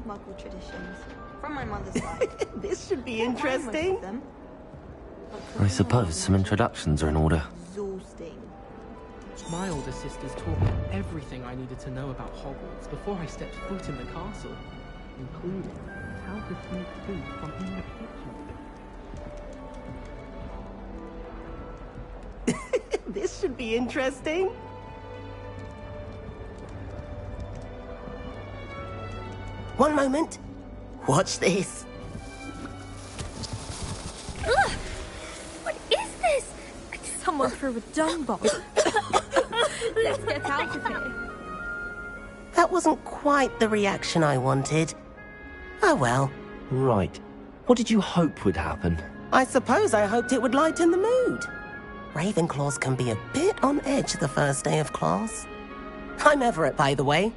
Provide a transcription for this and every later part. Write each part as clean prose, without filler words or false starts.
with Muggle traditions from my mother's side. This should be interesting. I suppose some introductions are in order. Exhausting. My older sisters taught me everything I needed to know about Hogwarts before I stepped foot in the castle, including how to sneak food from in the kitchen. This should be interesting. One moment. Watch this. Ugh! What is this? Someone threw a dung bomb. Let's get out of here. That wasn't quite the reaction I wanted. Oh well. Right. What did you hope would happen? I suppose I hoped it would lighten the mood. Ravenclaws can be a bit on edge the first day of class. I'm Everett, by the way.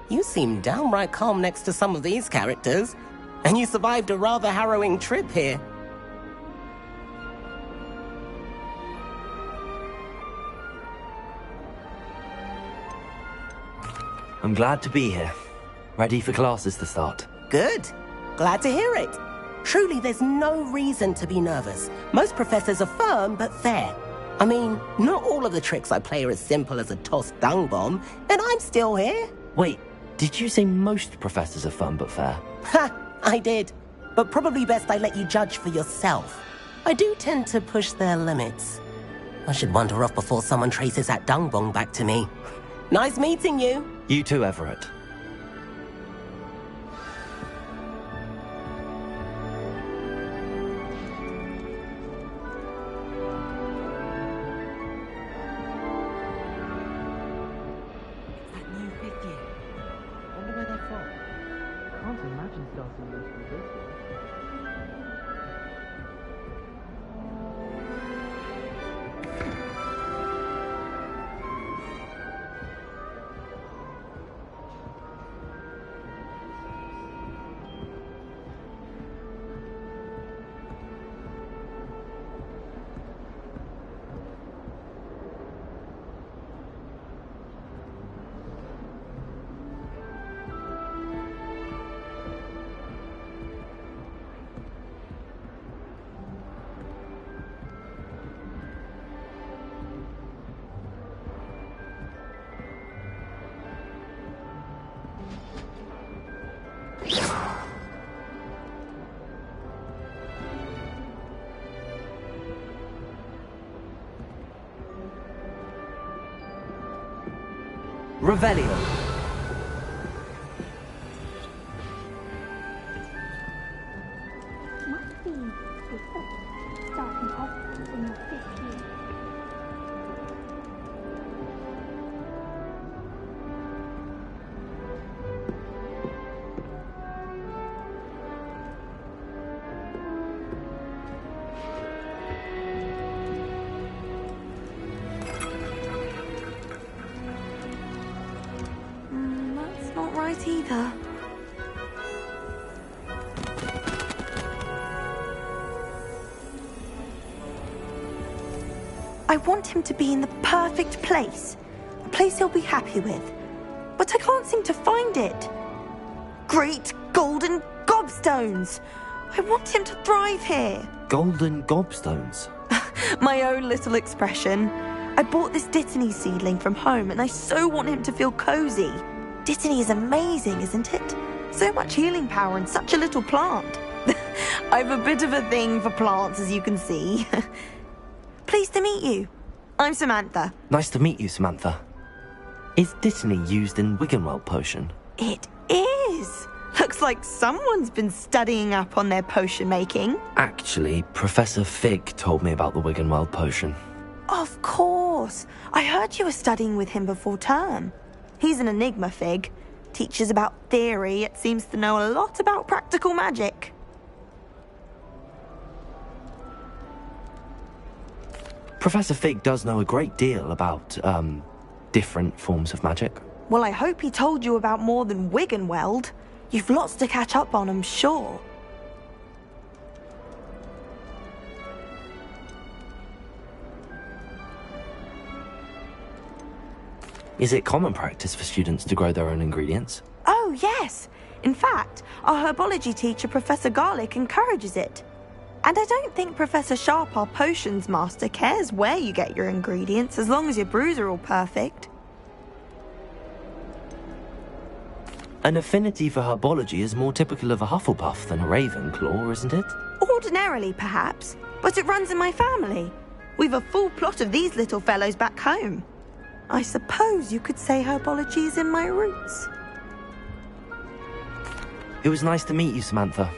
You seem downright calm next to some of these characters, and you survived a rather harrowing trip here. I'm glad to be here. Ready for classes to start. Good. Glad to hear it. Truly, there's no reason to be nervous. Most professors are firm but fair. I mean, not all of the tricks I play are as simple as a tossed dung bomb, and I'm still here. Wait, did you say most professors are fun but fair? Ha! I did. But probably best I let you judge for yourself. I do tend to push their limits. I should wander off before someone traces that dung bomb back to me. Nice meeting you. You too, Everett. Revelio. Must be before starting off in your fifth year. That's not right either. I want him to be in the perfect place. A place he'll be happy with. But I can't seem to find it. Great golden gobstones! I want him to thrive here. Golden gobstones. My own little expression. I bought this Dittany seedling from home and I so want him to feel cozy. Dittany is amazing, isn't it? So much healing power in such a little plant. I've a bit of a thing for plants, as you can see. Pleased to meet you. I'm Samantha. Nice to meet you, Samantha. Is Dittany used in Wiggenweld potion? It is. Looks like someone's been studying up on their potion making. Actually, Professor Fig told me about the Wiggenweld potion. Of course. I heard you were studying with him before term. He's an enigma, Fig. Teaches about theory, yet seems to know a lot about practical magic. Professor Fig does know a great deal about, different forms of magic. Well, I hope he told you about more than Wiggenweld. You've lots to catch up on, I'm sure. Is it common practice for students to grow their own ingredients? Oh, Oh, yes. In fact, our herbology teacher, Professor Garlick, encourages it. And I don't think Professor Sharp, our potions master, cares where you get your ingredients as long as your brews are all perfect. An affinity for herbology is more typical of a Hufflepuff than a Ravenclaw, isn't it? Ordinarily, perhaps, but it runs in my family. We've a full plot of these little fellows back home. I suppose you could say herbology is in my roots. It was nice to meet you, Samantha.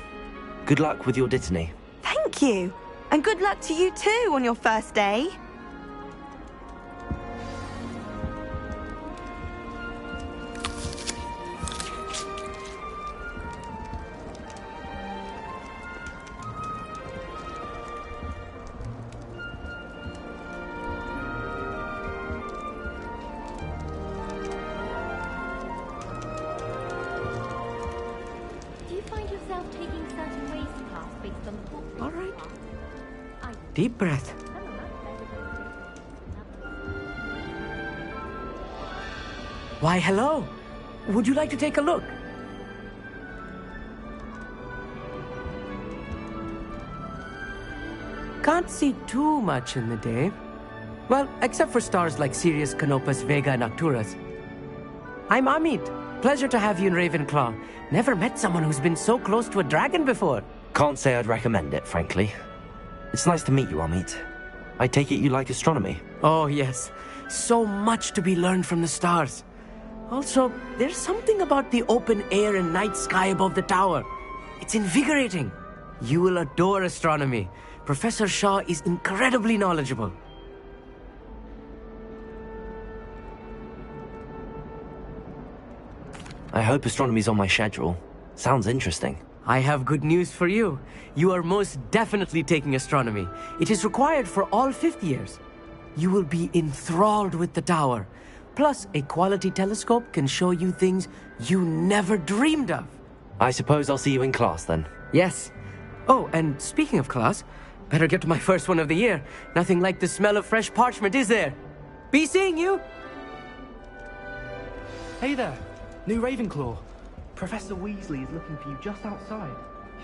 Good luck with your dittany. Thank you. And good luck to you too on your first day. All right. Deep breath. Why, hello. Would you like to take a look? Can't see too much in the day. Well, except for stars like Sirius, Canopus, Vega, and Arcturus. I'm Amit. Pleasure to have you in Ravenclaw. Never met someone who's been so close to a dragon before. Can't say I'd recommend it, frankly. It's nice to meet you, Amit. I take it you like astronomy? Oh, yes. So much to be learned from the stars. Also, there's something about the open air and night sky above the tower. It's invigorating. You will adore astronomy. Professor Shaw is incredibly knowledgeable. I hope astronomy's on my schedule. Sounds interesting. I have good news for you. You are most definitely taking astronomy. It is required for all 5th years. You will be enthralled with the tower. Plus, a quality telescope can show you things you never dreamed of. I suppose I'll see you in class then. Yes. Oh, and speaking of class, better get to my first one of the year. Nothing like the smell of fresh parchment, is there? Be seeing you! Hey there, new Ravenclaw. Professor Weasley is looking for you just outside.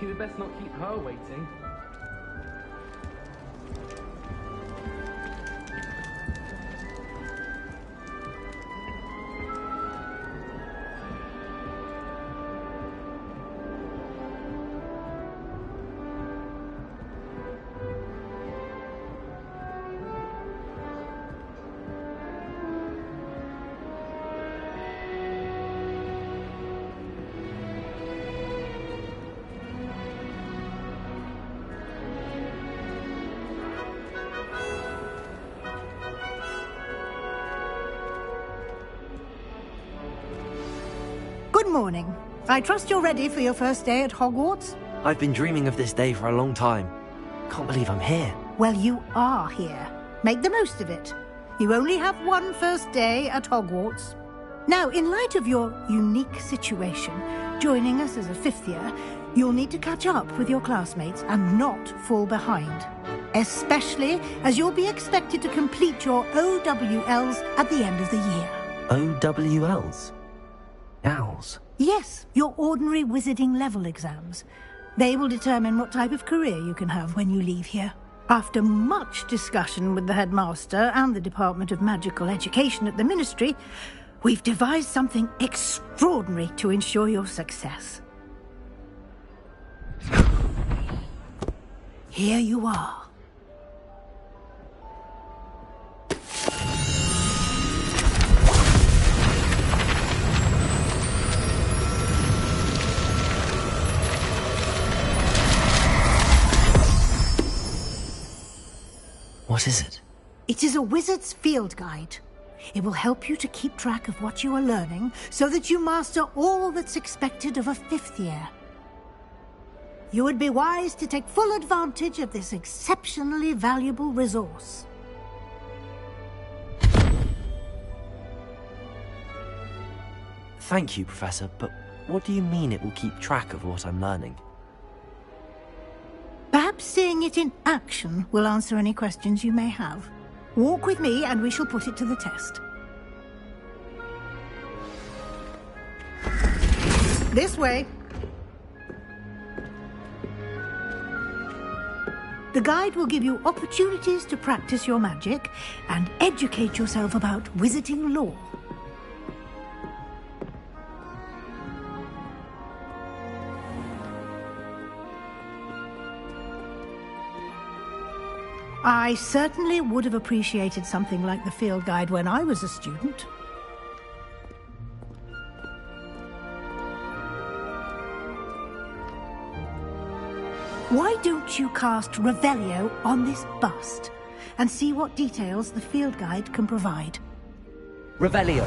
You had best not keep her waiting. Good morning. I trust you're ready for your first day at Hogwarts? I've been dreaming of this day for a long time. Can't believe I'm here. Well, you are here. Make the most of it. You only have one first day at Hogwarts. Now, in light of your unique situation, joining us as a 5th year, you'll need to catch up with your classmates and not fall behind. Especially as you'll be expected to complete your OWLs at the end of the year. OWLs? Owls? Yes, your ordinary wizarding level exams. They will determine what type of career you can have when you leave here. After much discussion with the headmaster and the Department of Magical Education at the Ministry, we've devised something extraordinary to ensure your success. Here you are. What is it? It is a wizard's field guide. It will help you to keep track of what you are learning so that you master all that's expected of a 5th year. You would be wise to take full advantage of this exceptionally valuable resource. Thank you, Professor, but what do you mean it will keep track of what I'm learning? Perhaps seeing it in action will answer any questions you may have. Walk with me and we shall put it to the test. This way. The guide will give you opportunities to practice your magic and educate yourself about wizarding lore. I certainly would have appreciated something like the field guide when I was a student. Why don't you cast Revelio on this bust and see what details the field guide can provide? Revelio.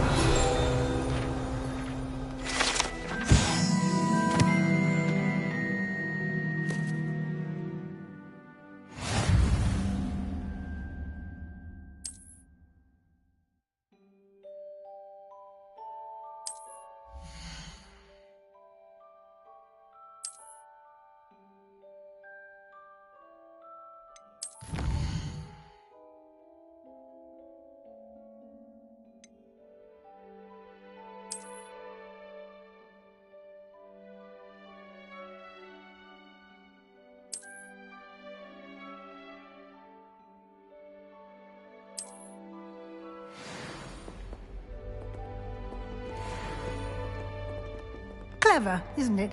Clever, isn't it?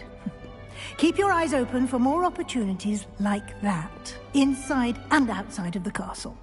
Keep your eyes open for more opportunities like that, inside and outside of the castle.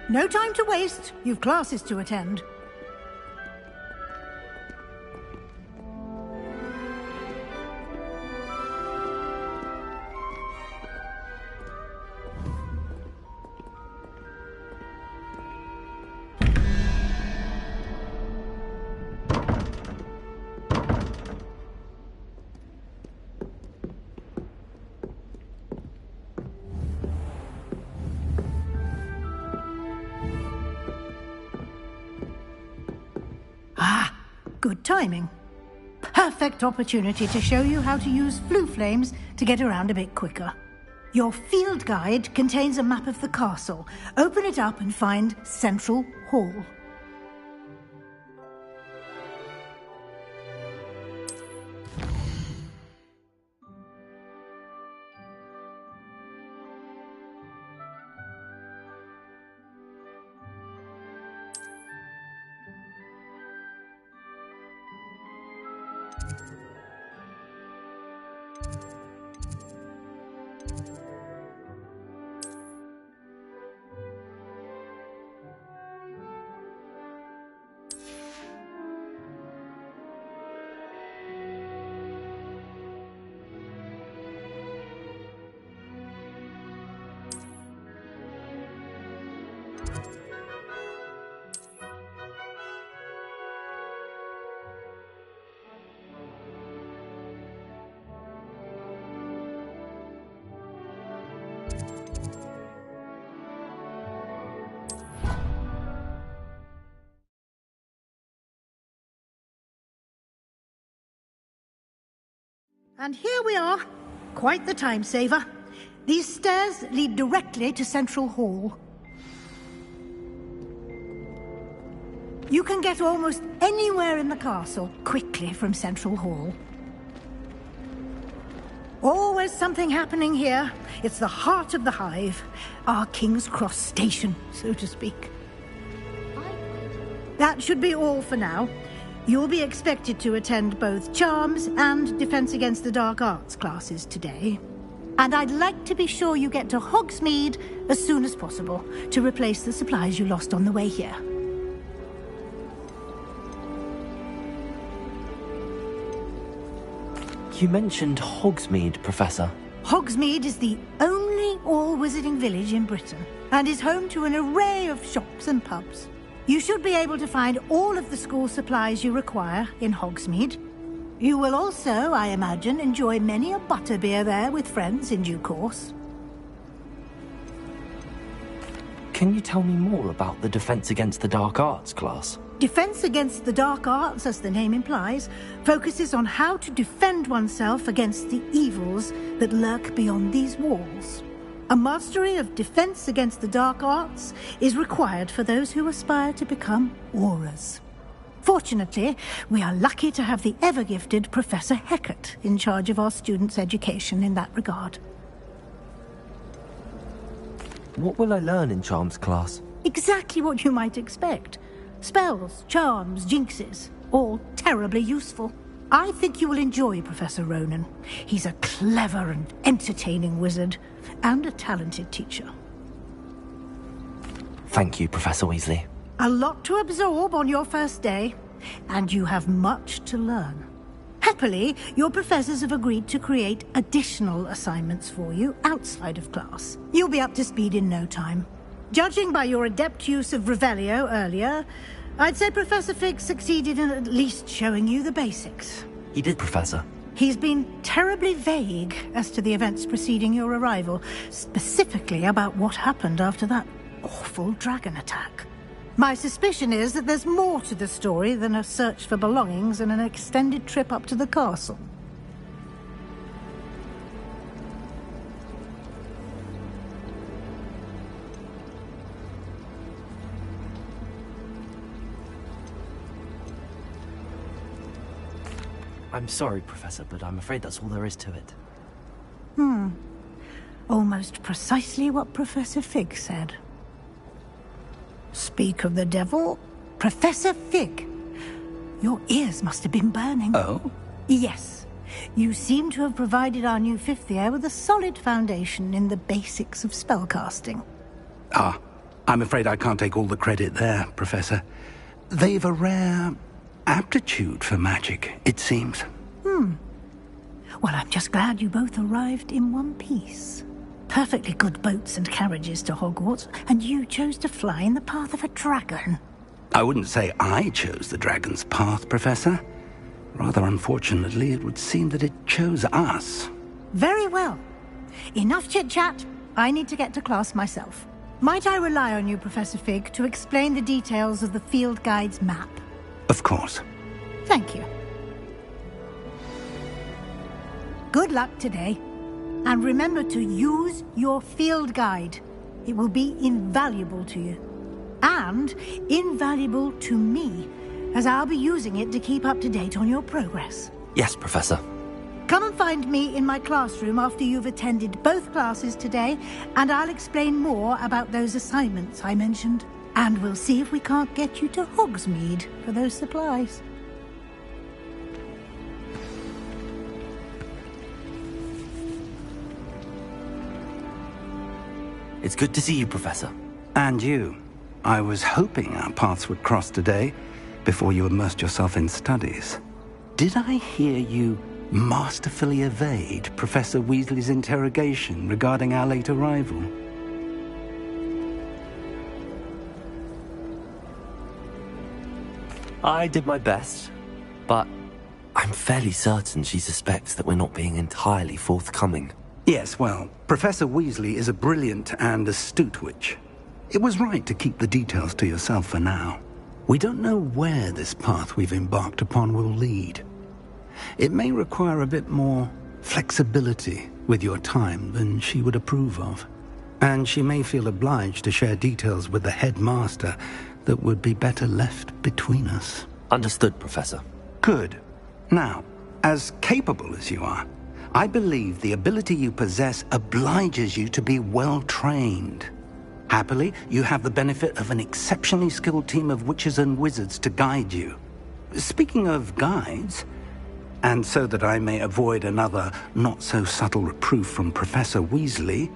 No time to waste. You've classes to attend. Good timing. Perfect opportunity to show you how to use flue flames to get around a bit quicker. Your field guide contains a map of the castle. Open it up and find Central Hall. And here we are. Quite the time saver. These stairs lead directly to Central Hall. You can get almost anywhere in the castle quickly from Central Hall. Always something happening here. It's the heart of the hive, our King's Cross station, so to speak. That should be all for now. You'll be expected to attend both Charms and Defense Against the Dark Arts classes today. And I'd like to be sure you get to Hogsmeade as soon as possible to replace the supplies you lost on the way here. You mentioned Hogsmeade, Professor. Hogsmeade is the only all-wizarding village in Britain and is home to an array of shops and pubs. You should be able to find all of the school supplies you require in Hogsmeade. You will also, I imagine, enjoy many a butterbeer there with friends in due course. Can you tell me more about the Defense Against the Dark Arts class? Defense Against the Dark Arts, as the name implies, focuses on how to defend oneself against the evils that lurk beyond these walls. A mastery of Defense Against the Dark Arts is required for those who aspire to become Aurors. Fortunately, we are lucky to have the ever-gifted Professor Hecat in charge of our students' education in that regard. What will I learn in Charms class? Exactly what you might expect. Spells, charms, jinxes, all terribly useful. I think you will enjoy Professor Ronan. He's a clever and entertaining wizard, and a talented teacher. Thank you, Professor Weasley. A lot to absorb on your first day, and you have much to learn. Happily, your professors have agreed to create additional assignments for you outside of class. You'll be up to speed in no time. Judging by your adept use of Revelio earlier, I'd say Professor Fig succeeded in at least showing you the basics. He did, Professor. He's been terribly vague as to the events preceding your arrival, specifically about what happened after that awful dragon attack. My suspicion is that there's more to the story than a search for belongings and an extended trip up to the castle. I'm sorry, Professor, but I'm afraid that's all there is to it. Almost precisely what Professor Fig said. Speak of the devil, Professor Fig. Your ears must have been burning. Oh? Yes. You seem to have provided our new fifth year with a solid foundation in the basics of spellcasting. Ah, I'm afraid I can't take all the credit there, Professor. They've a rare aptitude for magic, it seems. Well, I'm just glad you both arrived in one piece. Perfectly good boats and carriages to Hogwarts, and you chose to fly in the path of a dragon. I wouldn't say I chose the dragon's path, Professor. Rather unfortunately, it would seem that it chose us. Very well. Enough chit-chat. I need to get to class myself. Might I rely on you, Professor Fig, to explain the details of the field guide's map? Of course. Thank you. Good luck today. And remember to use your field guide. It will be invaluable to you. And invaluable to me, as I'll be using it to keep up to date on your progress. Yes, Professor. Come and find me in my classroom after you've attended both classes today, and I'll explain more about those assignments I mentioned. And we'll see if we can't get you to Hogsmeade for those supplies. It's good to see you, Professor. And you. I was hoping our paths would cross today, before you immersed yourself in studies. Did I hear you masterfully evade Professor Weasley's interrogation regarding our late arrival? I did my best, but I'm fairly certain she suspects that we're not being entirely forthcoming. Yes, well, Professor Weasley is a brilliant and astute witch. It was right to keep the details to yourself for now. We don't know where this path we've embarked upon will lead. It may require a bit more flexibility with your time than she would approve of. And she may feel obliged to share details with the headmaster that would be better left between us. Understood, Professor. Good. Now, as capable as you are, I believe the ability you possess obliges you to be well trained. Happily, you have the benefit of an exceptionally skilled team of witches and wizards to guide you. Speaking of guides, and so that I may avoid another not-so-subtle reproof from Professor Weasley,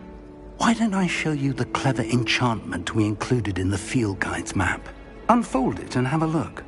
why don't I show you the clever enchantment we included in the field guide's map? Unfold it and have a look.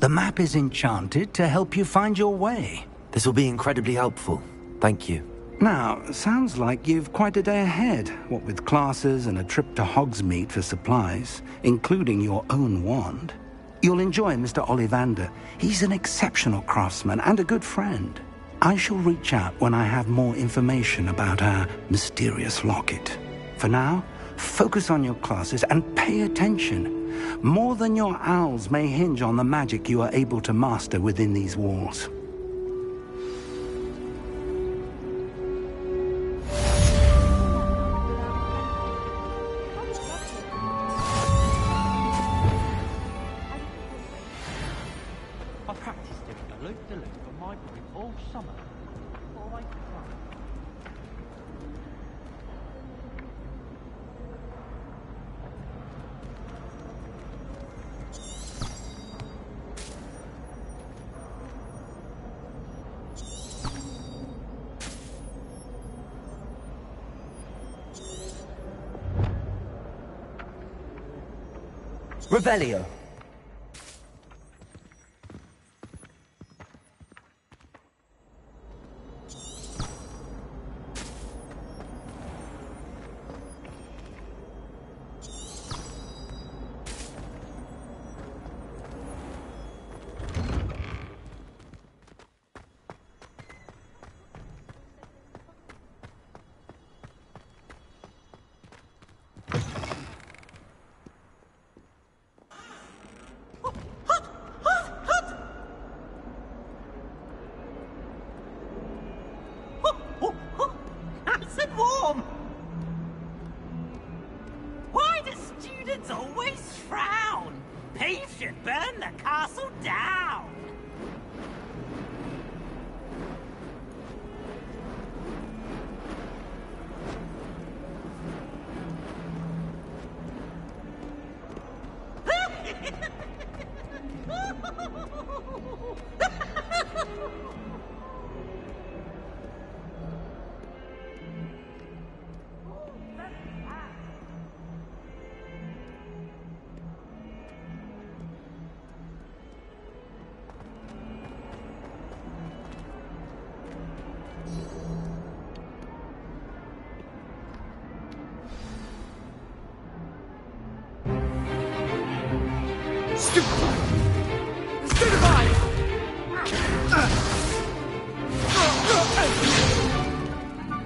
The map is enchanted to help you find your way. This will be incredibly helpful. Thank you. Now, sounds like you've quite a day ahead, what with classes and a trip to Hogsmeade for supplies, including your own wand. You'll enjoy Mr. Ollivander. He's an exceptional craftsman and a good friend. I shall reach out when I have more information about our mysterious locket. For now, focus on your classes and pay attention. More than your owls may hinge on the magic you are able to master within these walls. I practiced doing the loop-de-loop for my group all summer. Before I could run. Revelio. Nice and warm! Why do students always frown? Peace should burn the castle down!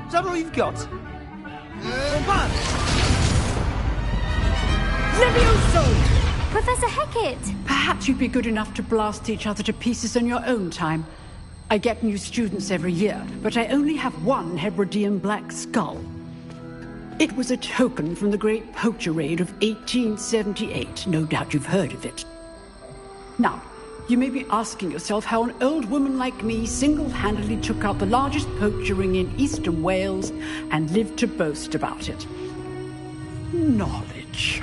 Is that all you've got? Levioso! Professor Hecat! Perhaps you'd be good enough to blast each other to pieces in your own time. I get new students every year, but I only have one Hebridean black skull. It was a token from the Great Poacher Raid of 1878. No doubt you've heard of it. Now, You may be asking yourself how an old woman like me single-handedly took out the largest poacher ring in eastern Wales and lived to boast about it. Knowledge.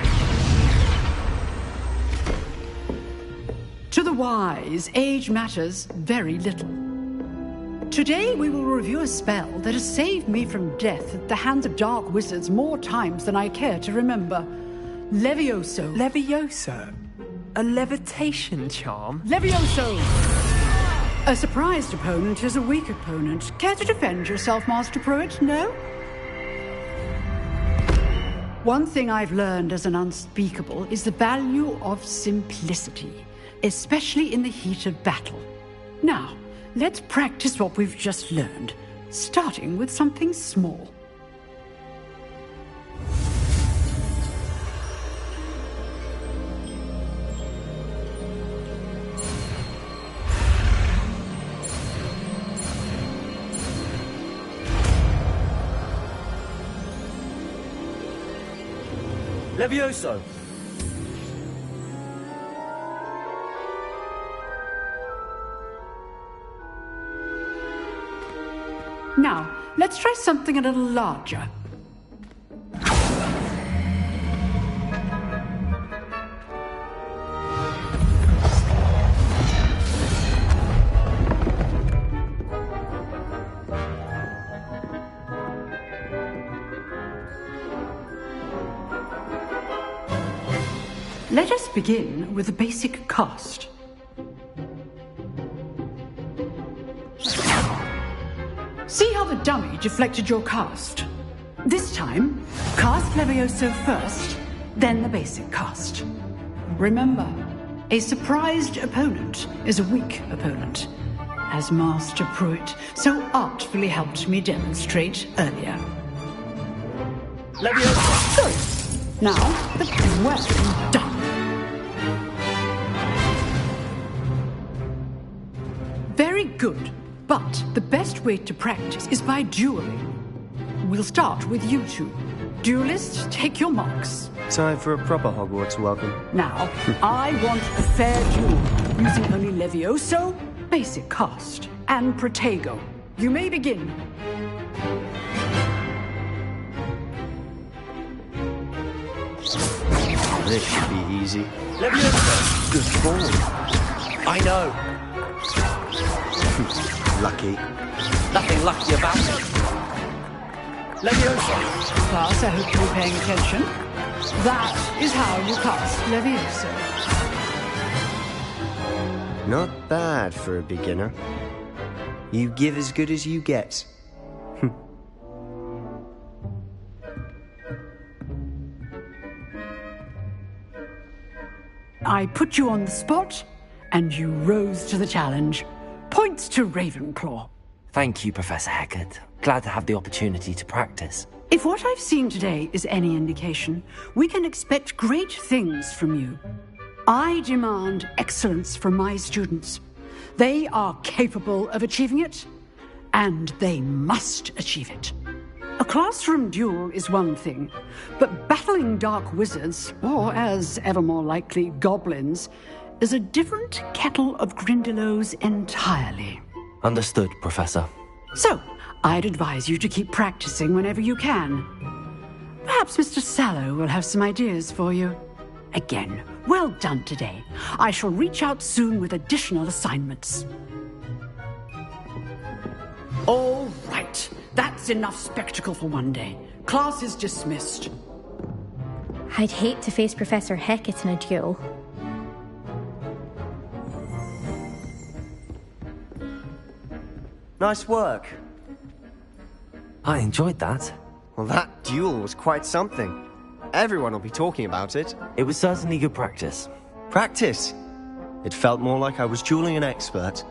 To the wise, age matters very little. Today we will review a spell that has saved me from death at the hands of dark wizards more times than I care to remember. Levioso. Levioso? A levitation charm? Levioso! A surprised opponent is a weak opponent. Care to defend yourself, Master Pruitt? No? One thing I've learned as an unspeakable is the value of simplicity, especially in the heat of battle. Now, let's practice what we've just learned, starting with something small. Levioso! Now, let's try something a little larger. Let us begin with the basic cast. See how the dummy deflected your cast? This time, cast Levioso first, then the basic cast. Remember, a surprised opponent is a weak opponent, as Master Pruitt so artfully helped me demonstrate earlier. Levioso! Good. Now, well done. Very good. But the best way to practice is by dueling. We'll start with you two. Duelists, take your marks. Time for a proper Hogwarts welcome. Now, I want a fair duel, using only Levioso, basic cast, and Protego. You may begin. This should be easy. Levioso! Good form. I know. Lucky. Nothing lucky about it. Levioso! Class, I hope you're paying attention. That is how you cast Levioso. Not bad for a beginner. You give as good as you get. I put you on the spot, and you rose to the challenge. Points to Ravenclaw. Thank you, Professor Hecat. Glad to have the opportunity to practice. If what I've seen today is any indication, we can expect great things from you. I demand excellence from my students. They are capable of achieving it, and they must achieve it. A classroom duel is one thing, but battling dark wizards, or as ever more likely, goblins, is a different kettle of Grindylows entirely. Understood, Professor. So, I'd advise you to keep practicing whenever you can. Perhaps Mr. Sallow will have some ideas for you. Again, well done today. I shall reach out soon with additional assignments. All right. That's enough spectacle for one day. Class is dismissed. I'd hate to face Professor Hecat in a duel. Nice work. I enjoyed that. Well, that duel was quite something. Everyone will be talking about it. It was certainly good practice. Practice? It felt more like I was dueling an expert.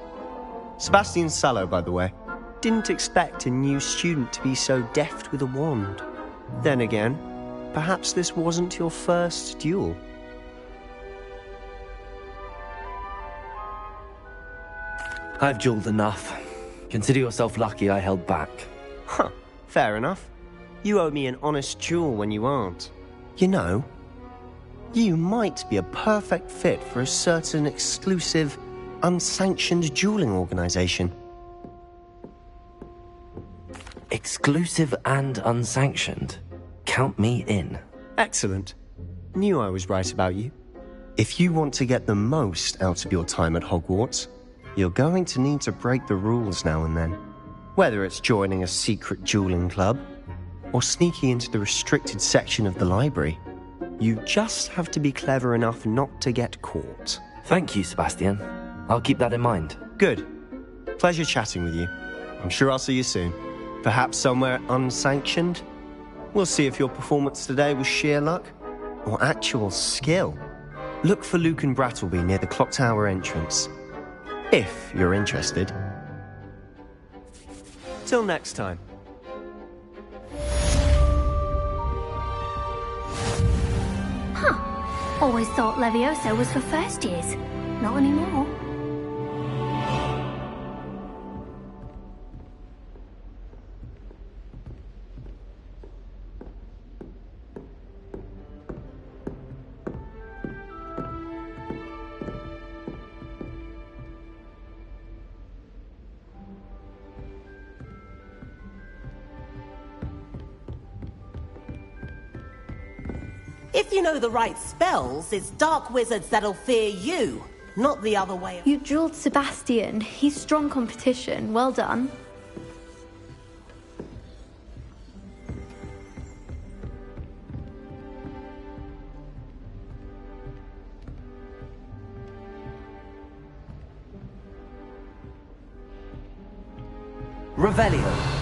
Sebastian Sallow, by the way. Didn't expect a new student to be so deft with a wand. Then again, perhaps this wasn't your first duel. I've dueled enough. Consider yourself lucky I held back. Huh, fair enough. You owe me an honest duel when you aren't. You know, you might be a perfect fit for a certain exclusive unsanctioned dueling organization. Exclusive and unsanctioned. Count me in. Excellent. Knew I was right about you. If you want to get the most out of your time at Hogwarts, you're going to need to break the rules now and then. Whether it's joining a secret dueling club, or sneaking into the restricted section of the library, you just have to be clever enough not to get caught. Thank you, Sebastian. I'll keep that in mind. Good. Pleasure chatting with you. I'm sure I'll see you soon. Perhaps somewhere unsanctioned? We'll see if your performance today was sheer luck or actual skill. Look for Luke and Brattleby near the clock tower entrance. If you're interested. Till next time. Huh. Always thought Levioso was for first years. Not anymore. If you know the right spells, it's dark wizards that'll fear you, not the other way. You drilled Sebastian. He's strong competition. Well done. Revelio.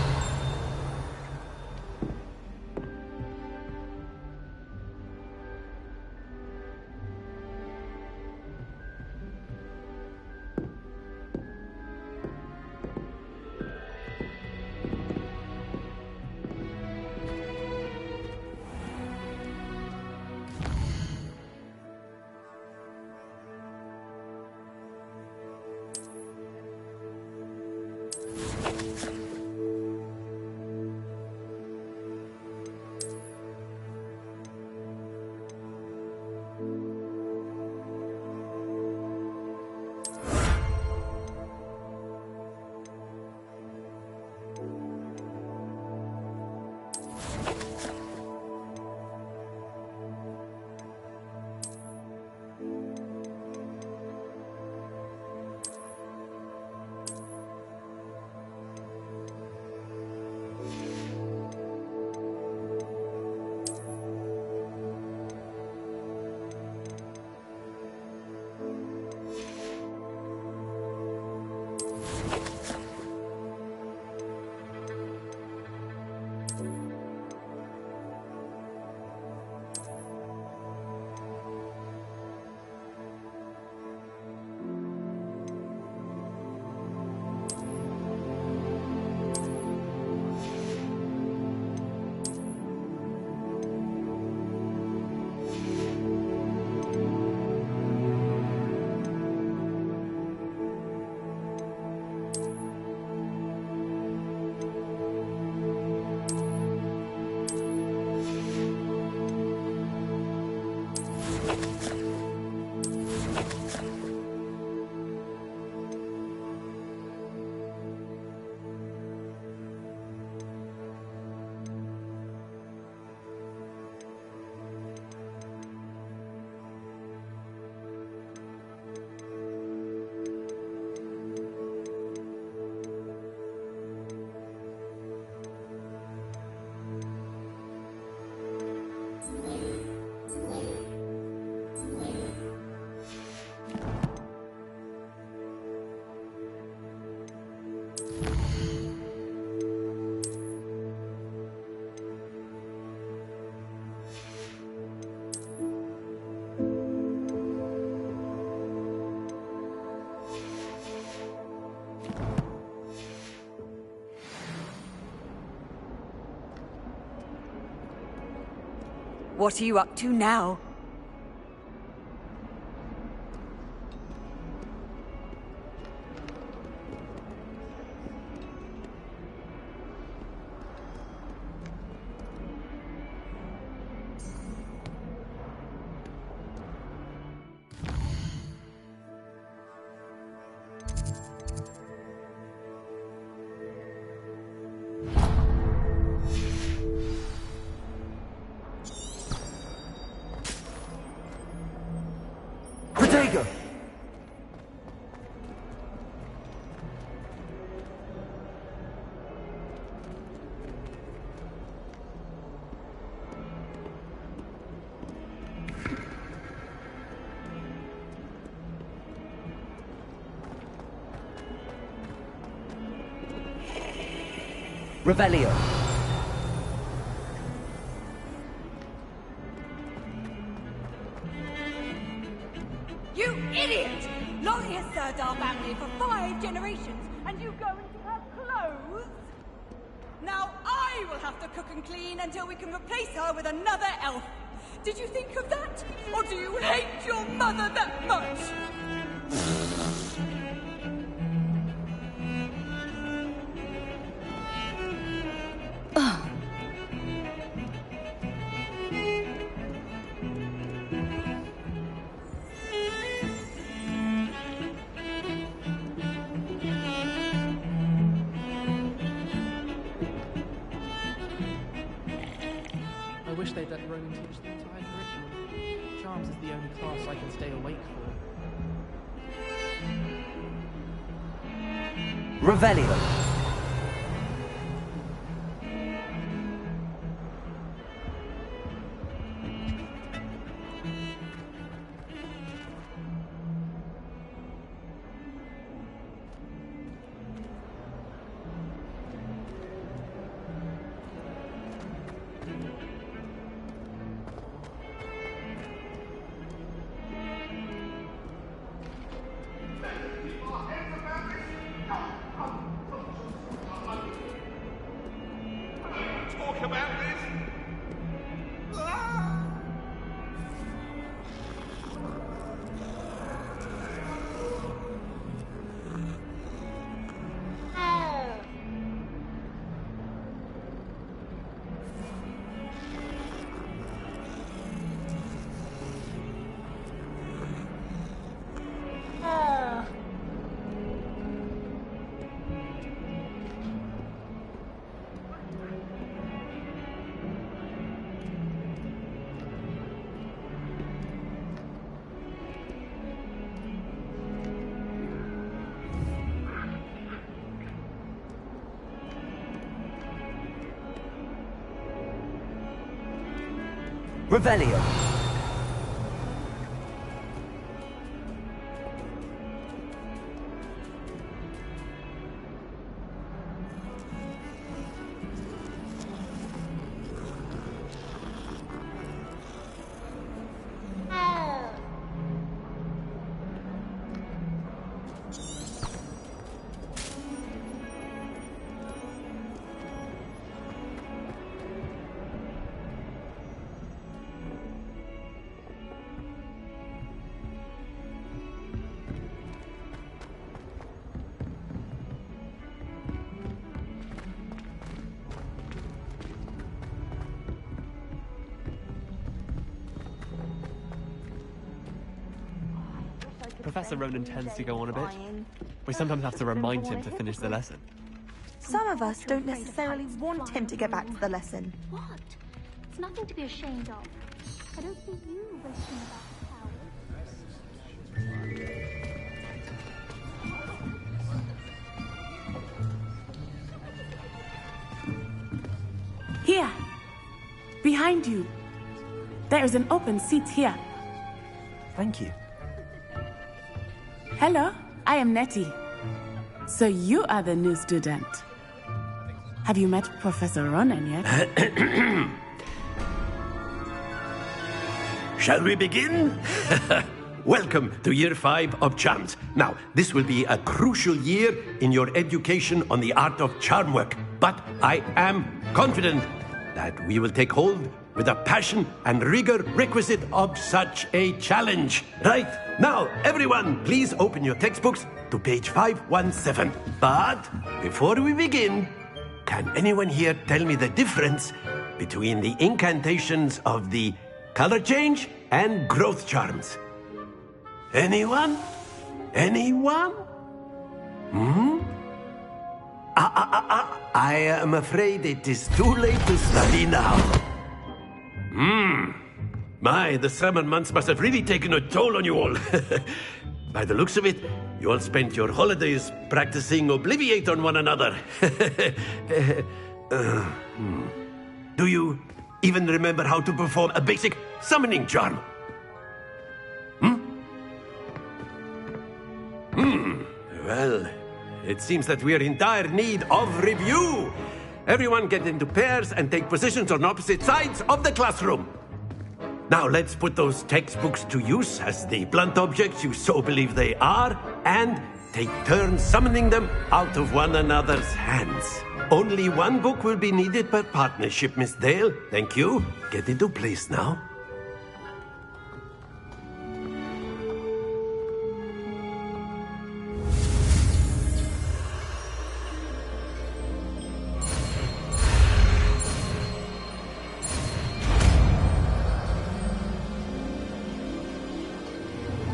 What are you up to now? Revelio. You idiot! Laurie has served our family for 5 generations, and you go into her clothes? Now I will have to cook and clean until we can replace her with another elf. Did you think of that? Or do you hate your mother that much? I wish they'd let Ronan teach the entire curriculum. Charms is the only class I can stay awake for. Revelio. Revelio. Professor Ronan tends to go on a bit. We sometimes have to remind him to finish the lesson. Some of us don't necessarily want him to get back to the lesson. What? It's nothing to be ashamed of. I don't see you boasting about the coward. Here! Behind you! There is an open seat here. Thank you. Hello, I am Nettie. So you are the new student. Have you met Professor Ronan yet? Shall we begin? Welcome to Year 5 of Charms. Now, this will be a crucial year in your education on the art of charm work, but I am confident that we will take hold with the passion and rigor requisite of such a challenge. Right, now, everyone, please open your textbooks to page 517. But before we begin, can anyone here tell me the difference between the incantations of the color change and growth charms? Anyone? Anyone? I am afraid it is too late to study now. My, the summer months must have really taken a toll on you all. By the looks of it, you all spent your holidays practicing Obliviate on one another. Do you even remember how to perform a basic summoning charm? Well, it seems that we are in dire need of review. everyone get into pairs and take positions on opposite sides of the classroom. Now let's put those textbooks to use as the blunt objects you so believe they are, and take turns summoning them out of one another's hands. Only one book will be needed per partnership, Miss Dale. Thank you. Get into place now.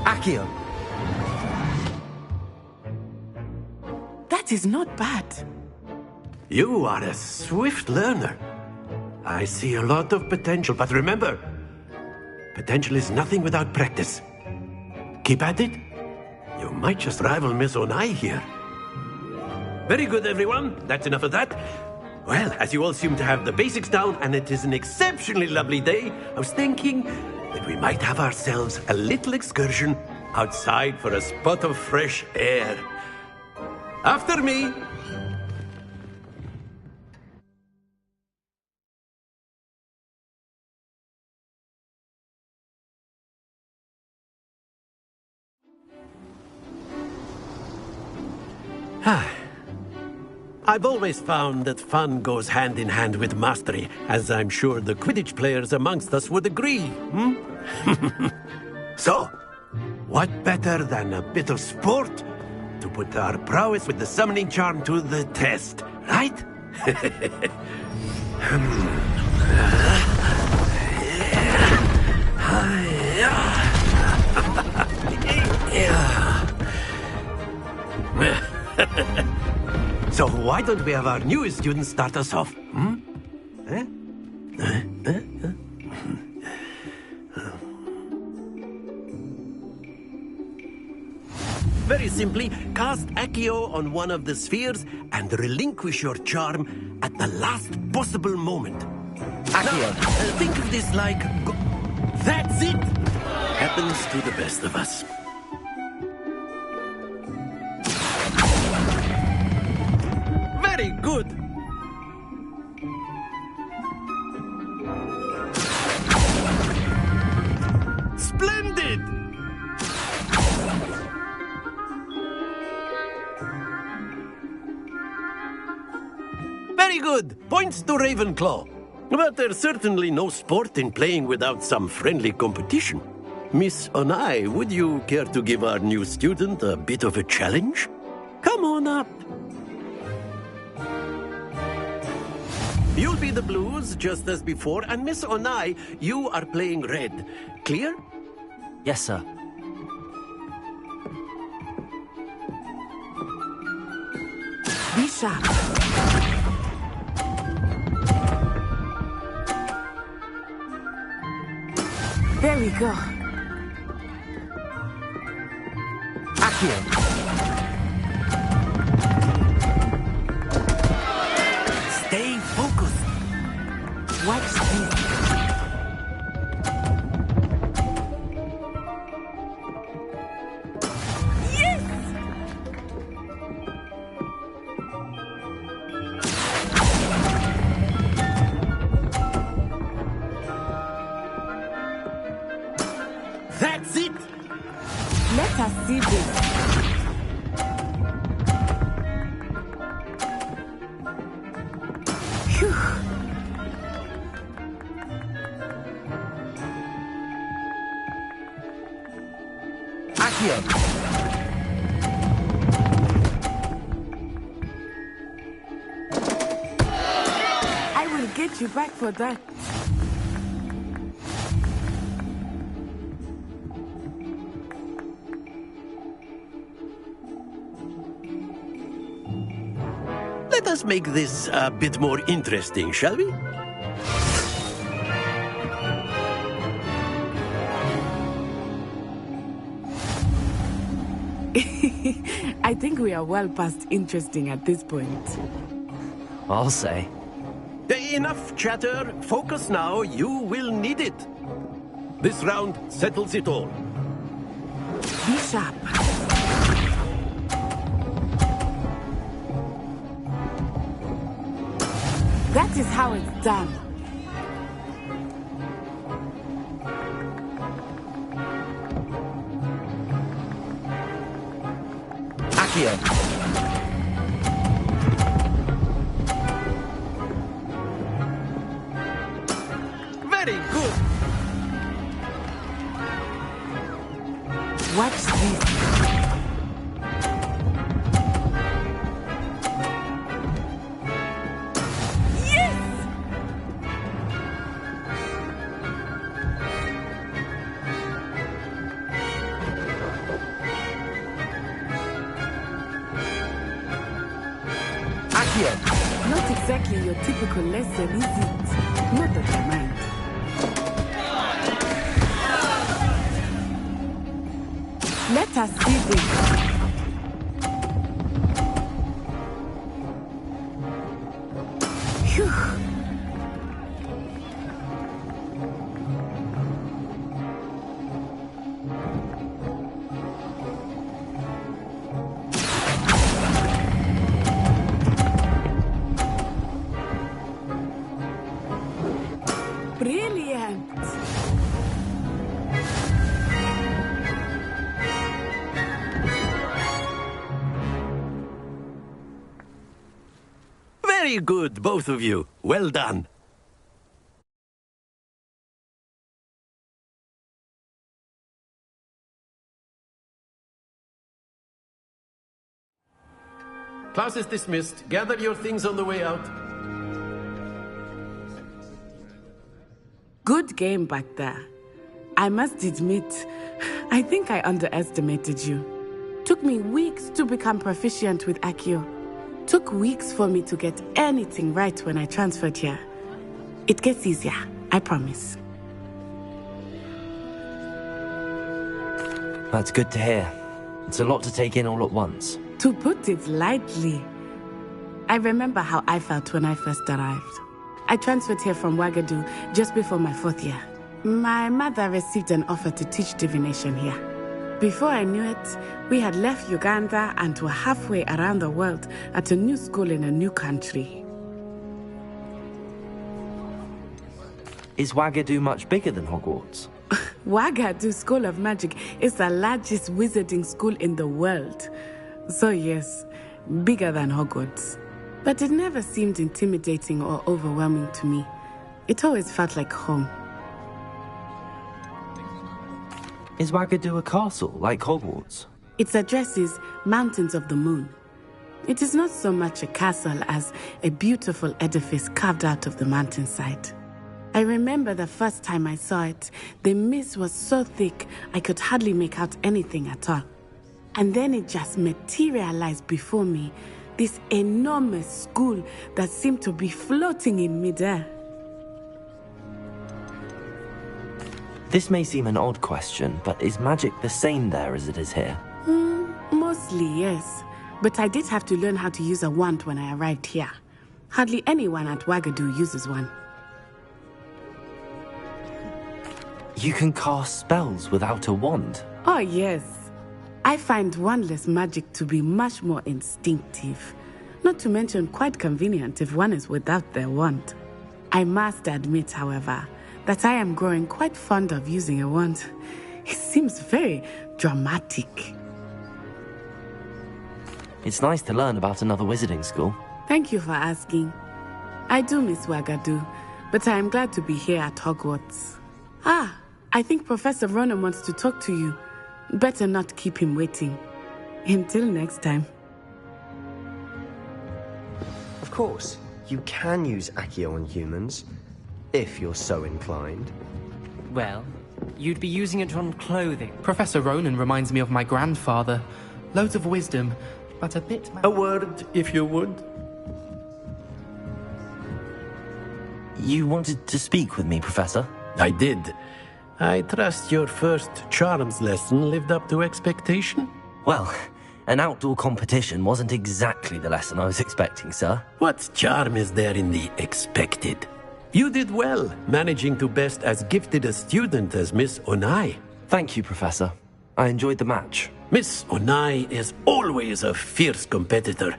Accio. That is not bad. You are a swift learner. I see a lot of potential, but remember, potential is nothing without practice. Keep at it. You might just rival Miss Onai here. Very good, everyone. That's enough of that. Well, as you all seem to have the basics down, and it is an exceptionally lovely day, I was thinking that we might have ourselves a little excursion outside for a spot of fresh air. After me. I've always found that fun goes hand in hand with mastery, as I'm sure the Quidditch players amongst us would agree, So, what better than a bit of sport to put our prowess with the summoning charm to the test, right? So why don't we have our newest student start us off? Very simply, cast Accio on one of the spheres and relinquish your charm at the last possible moment. Accio. Think of this like... That's it! Happens to the best of us. Very good! Splendid! Very good! Points to Ravenclaw. But there's certainly no sport in playing without some friendly competition. Miss Onai, would you care to give our new student a bit of a challenge? Come on up. You'll be the blues, just as before, and Miss Onai, you are playing red. Clear? Yes, sir. Be sharp. There we go. Accio. Stay focused. Watch this. Yes! That's it! Let us see this. Phew. Accio. I will get you back for that. Let us make this a bit more interesting, shall we? I think we are well past interesting at this point. I'll say. Enough chatter. Focus now. You will need it. This round settles it all. Be sharp. That is how it's done. Accio. Very good. Watch this. Not exactly your typical lesson, is it? Not that I mind. Let us see this. Phew. Brilliant! Very good, both of you. Well done. Class is dismissed. Gather your things on the way out. Good game back there. I must admit, I think I underestimated you. Took me weeks to become proficient with Accio. Took weeks for me to get anything right when I transferred here. It gets easier, I promise. That's good to hear. It's a lot to take in all at once. To put it lightly, I remember how I felt when I first arrived. I transferred here from Ouagadougou just before my 4th year. My mother received an offer to teach divination here. Before I knew it, we had left Uganda and were halfway around the world at a new school in a new country. Is Ouagadougou much bigger than Hogwarts? Ouagadougou School of Magic is the largest wizarding school in the world. So yes, bigger than Hogwarts. But it never seemed intimidating or overwhelming to me. It always felt like home. Is Ouagadougou a castle, like Hogwarts? Its address is Mountains of the Moon. It is not so much a castle as a beautiful edifice carved out of the mountainside. I remember the first time I saw it, the mist was so thick I could hardly make out anything at all. And then it just materialized before me, this enormous school that seemed to be floating in midair. This may seem an odd question, but is magic the same there as it is here? Mostly, yes. But I did have to learn how to use a wand when I arrived here. Hardly anyone at Ouagadougou uses one. You can cast spells without a wand? Oh, yes. I find wandless magic to be much more instinctive. Not to mention quite convenient if one is without their wand. I must admit, however, that I am growing quite fond of using a wand. It seems very dramatic. It's nice to learn about another wizarding school. Thank you for asking. I do miss Ouagadougou, but I am glad to be here at Hogwarts. Ah, I think Professor Ronan wants to talk to you. Better not keep him waiting. Until next time. Of course, you can use Accio on humans, if you're so inclined. Well, you'd be using it on clothing. Professor Ronan reminds me of my grandfather. Loads of wisdom, but a bit... A word, if you would. You wanted to speak with me, Professor? I did. I trust your first charms lesson lived up to expectation? Well, an outdoor competition wasn't exactly the lesson I was expecting, sir. What charm is there in the expected? You did well, managing to best as gifted a student as Miss Onai. Thank you, Professor. I enjoyed the match. Miss Onai is always a fierce competitor,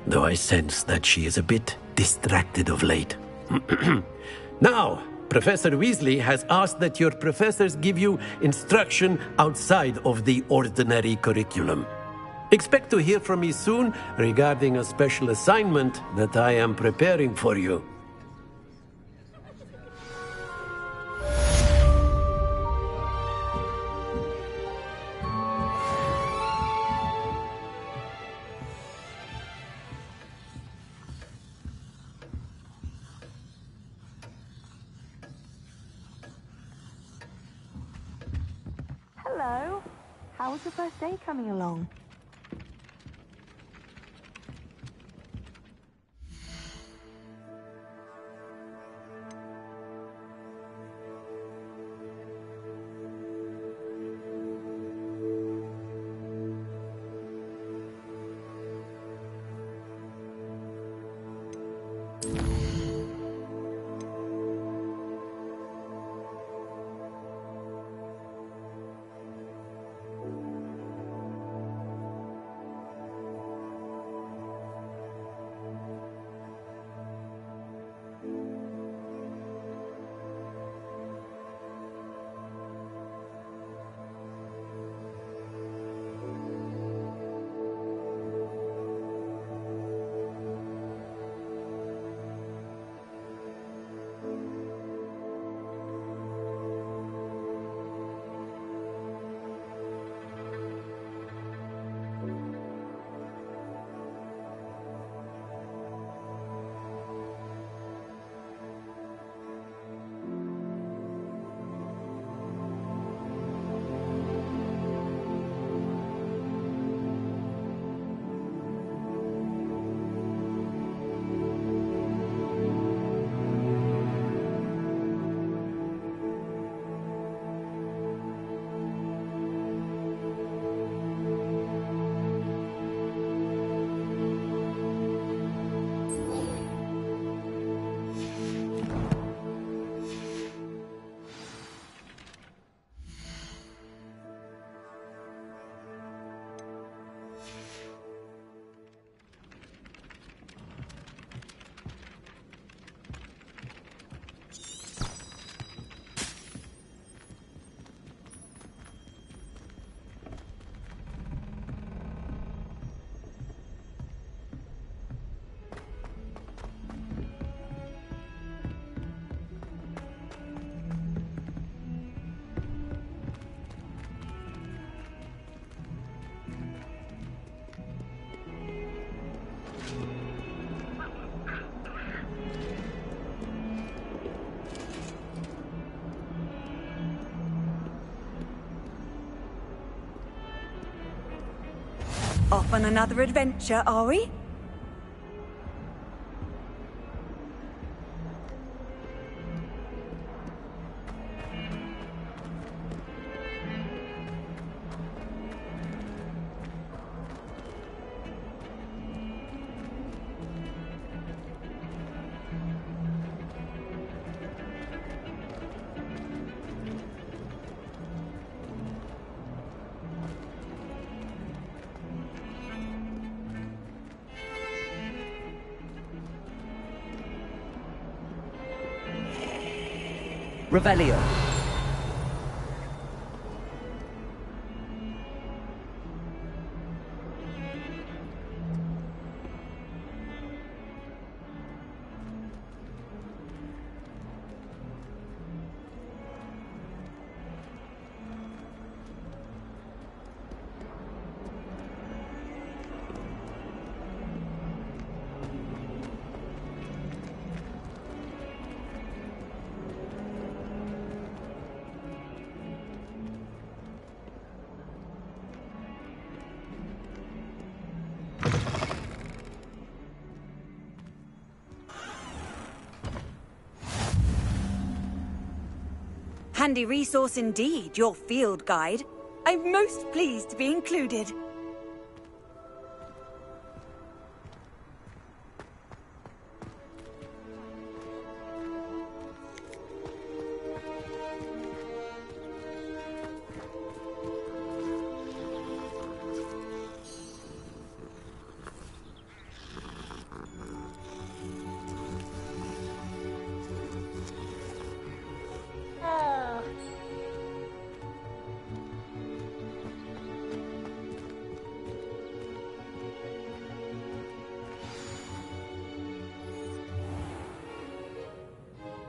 though I sense that she is a bit distracted of late. Now, Professor Weasley has asked that your professors give you instruction outside of the ordinary curriculum. Expect to hear from me soon regarding a special assignment that I am preparing for you. Hello. How was your first day coming along? Off on another adventure, are we? Revelio. Handy resource indeed, your field guide. I'm most pleased to be included.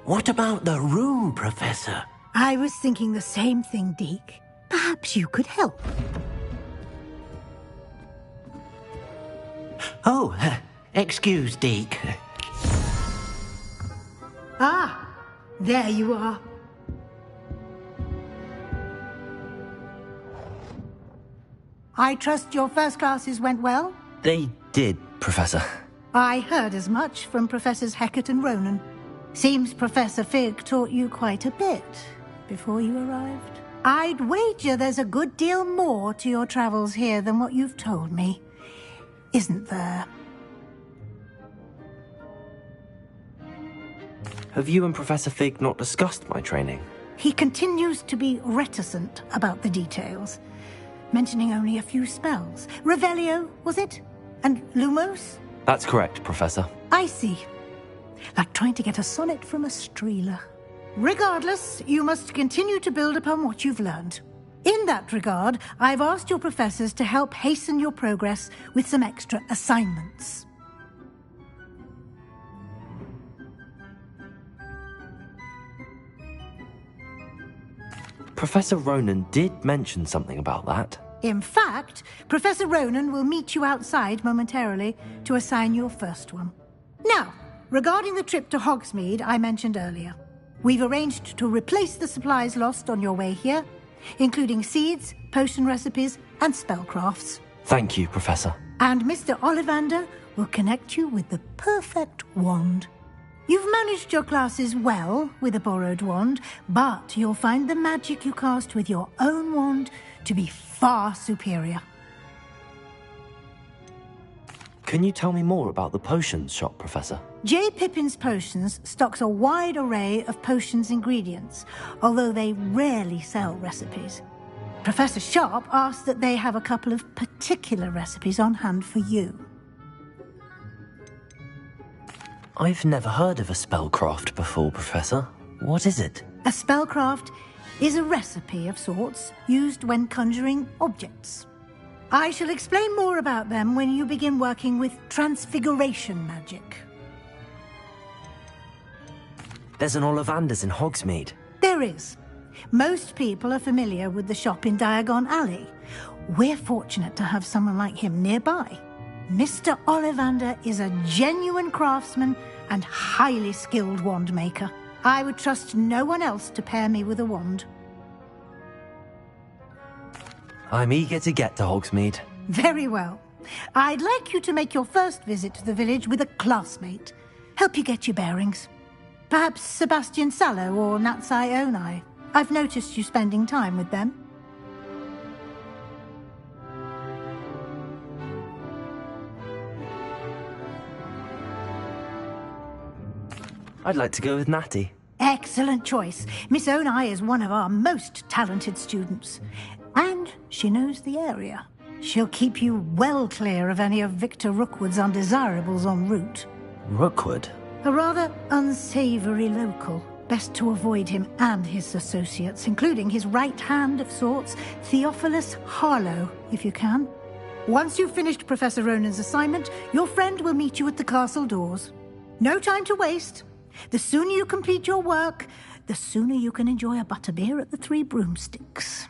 What about the room, Professor? I was thinking the same thing, Deke. Perhaps you could help. Oh, excuse, Deke. Ah, there you are. I trust your first classes went well? They did, Professor. I heard as much from Professors Hecat and Ronan. Seems Professor Fig taught you quite a bit before you arrived. I'd wager there's a good deal more to your travels here than what you've told me. Isn't there? Have you and Professor Fig not discussed my training? He continues to be reticent about the details, mentioning only a few spells. Revelio, was it? And Lumos? That's correct, Professor. I see. Like trying to get a sonnet from a streeler. Regardless, you must continue to build upon what you've learned. In that regard, I've asked your professors to help hasten your progress with some extra assignments. Professor Ronan did mention something about that. In fact, Professor Ronan will meet you outside momentarily to assign your first one. Now, regarding the trip to Hogsmeade I mentioned earlier, we've arranged to replace the supplies lost on your way here, including seeds, potion recipes, and spellcrafts. Thank you, Professor. And Mr. Ollivander will connect you with the perfect wand. You've managed your classes well with a borrowed wand, but you'll find the magic you cast with your own wand to be far superior. Can you tell me more about the potions shop, Professor? J. Pippin's Potions stocks a wide array of potions ingredients, although they rarely sell recipes. Professor Sharp asked that they have a couple of particular recipes on hand for you. I've never heard of a spellcraft before, Professor. What is it? A spellcraft is a recipe of sorts used when conjuring objects. I shall explain more about them when you begin working with transfiguration magic. There's an Ollivander's in Hogsmeade. There is. Most people are familiar with the shop in Diagon Alley. We're fortunate to have someone like him nearby. Mr. Ollivander is a genuine craftsman and highly skilled wand maker. I would trust no one else to pair me with a wand. I'm eager to get to Hogsmeade. Very well. I'd like you to make your first visit to the village with a classmate. Help you get your bearings. Perhaps Sebastian Sallow or Natsai Onai. I've noticed you spending time with them. I'd like to go with Natty. Excellent choice. Miss Onai is one of our most talented students. And she knows the area. She'll keep you well clear of any of Victor Rookwood's undesirables en route. Rookwood? A rather unsavory local. Best to avoid him and his associates, including his right hand of sorts, Theophilus Harlow, if you can. Once you've finished Professor Ronan's assignment, your friend will meet you at the castle doors. No time to waste. The sooner you complete your work, the sooner you can enjoy a butterbeer at the Three Broomsticks.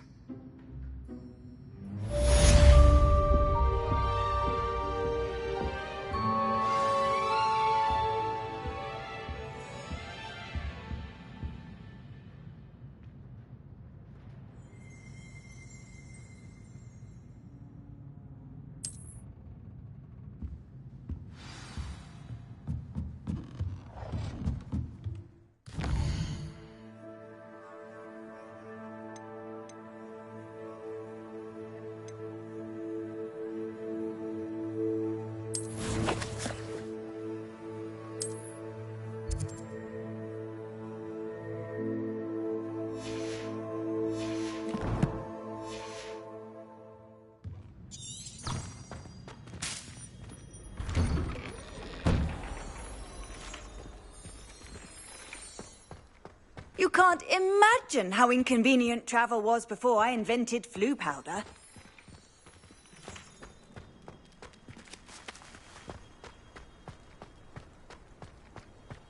You can't imagine how inconvenient travel was before I invented flu powder.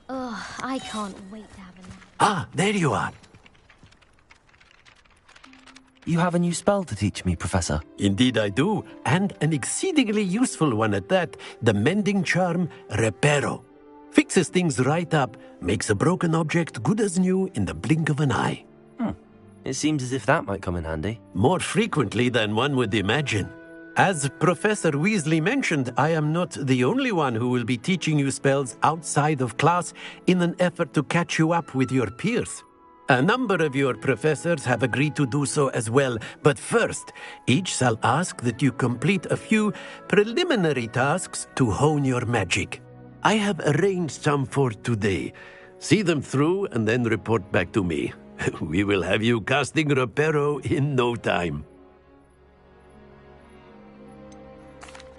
Ugh, I can't wait to have a Ah, there you are. You have a new spell to teach me, Professor. Indeed I do, and an exceedingly useful one at that. The mending charm, Reparo. Fixes things right up, makes a broken object good as new in the blink of an eye. It seems as if that might come in handy. More frequently than one would imagine. As Professor Weasley mentioned, I am not the only one who will be teaching you spells outside of class in an effort to catch you up with your peers. A number of your professors have agreed to do so as well, but first, each shall ask that you complete a few preliminary tasks to hone your magic. I have arranged some for today. See them through and then report back to me. We will have you casting Reparo in no time.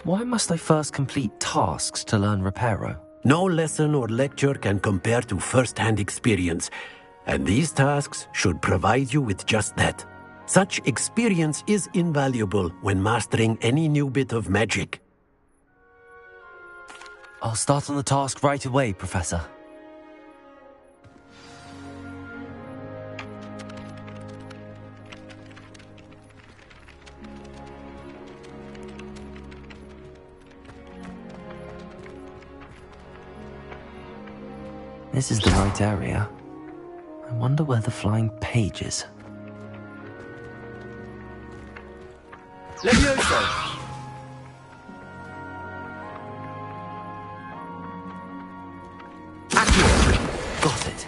Why must I first complete tasks to learn Reparo? No lesson or lecture can compare to first-hand experience, and these tasks should provide you with just that. Such experience is invaluable when mastering any new bit of magic. I'll start on the task right away, Professor. This is the right area. I wonder where the flying page is. Levioso! Got it.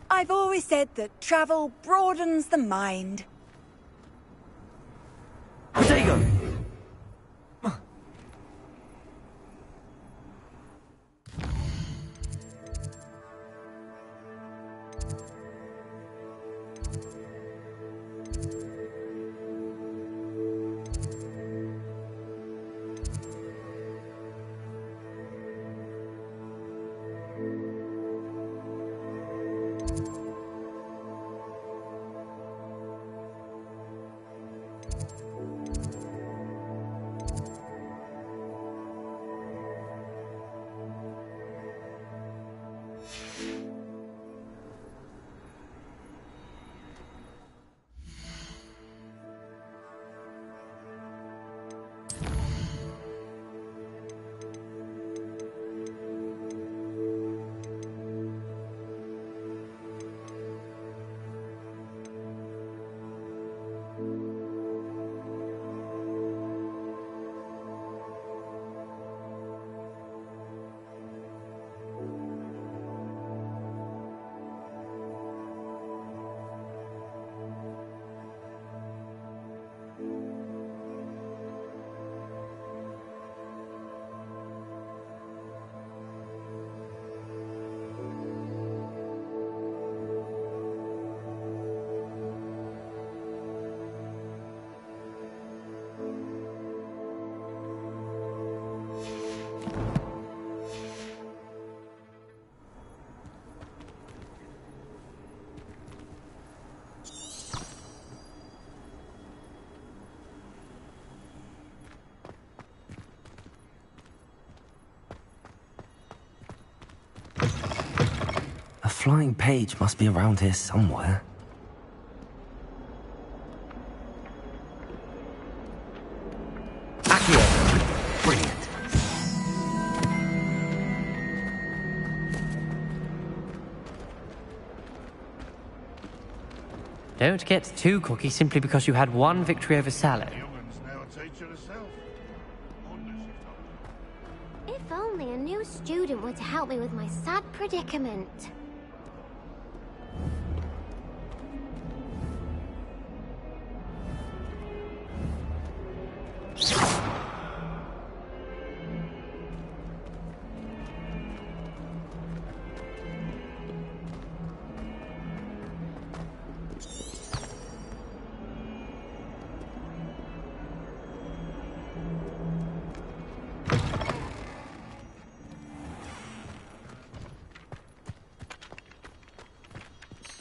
I've always said that travel broadens the mind. Potato! A flying page must be around here somewhere. Accio! Brilliant. Don't get too cocky simply because you had one victory over Sallow. If only a new student were to help me with my sad predicament.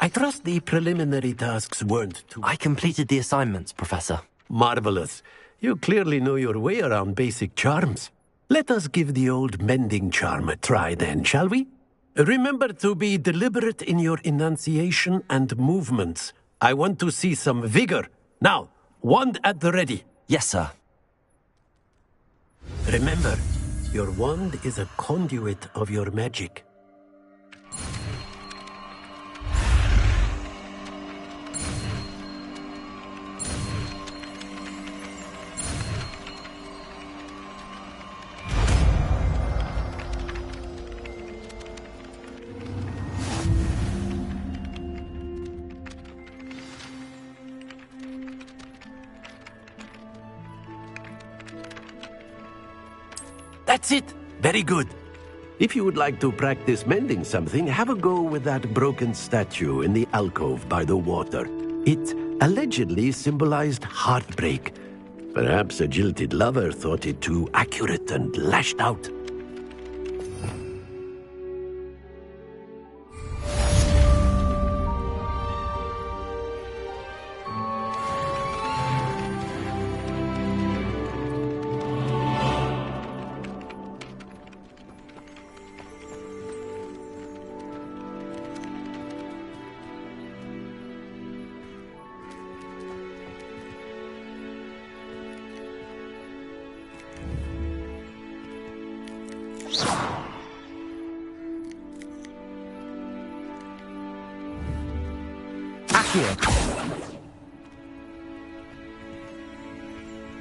I trust the preliminary tasks weren't too... I completed the assignments, Professor. Marvelous. You clearly know your way around basic charms. Let us give the old mending charm a try then, shall we? Remember to be deliberate in your enunciation and movements. I want to see some vigor. Now, wand at the ready. Yes, sir. Remember, your wand is a conduit of your magic. That's it! Very good. If you would like to practice mending something, have a go with that broken statue in the alcove by the water. It allegedly symbolized heartbreak. Perhaps a jilted lover thought it too accurate and lashed out.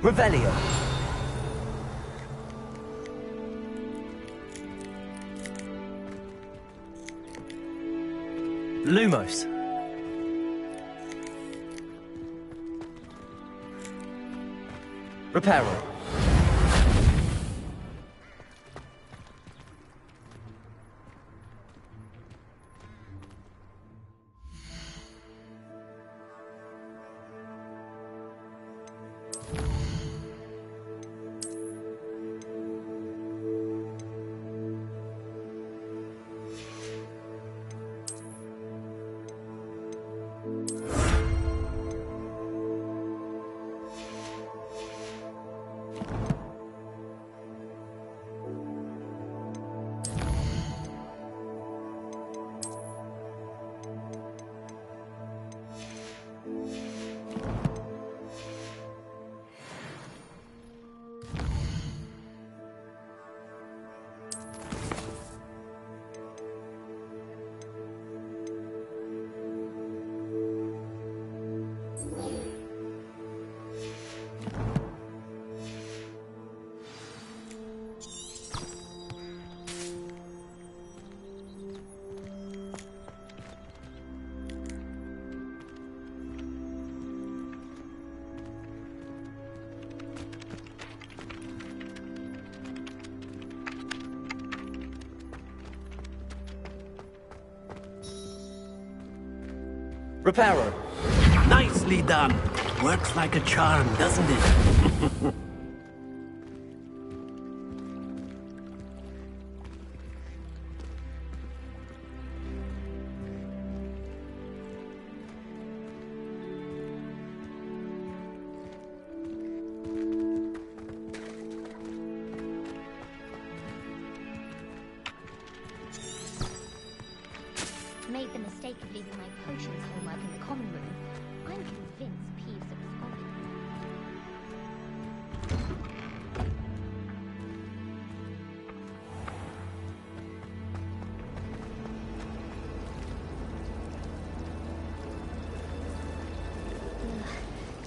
Revelio. Lumos. Reparo. Reparo. Nicely done. Works like a charm, doesn't it? Made the mistake of leaving my potions homework in the common room. I'm convinced Peeves absconded.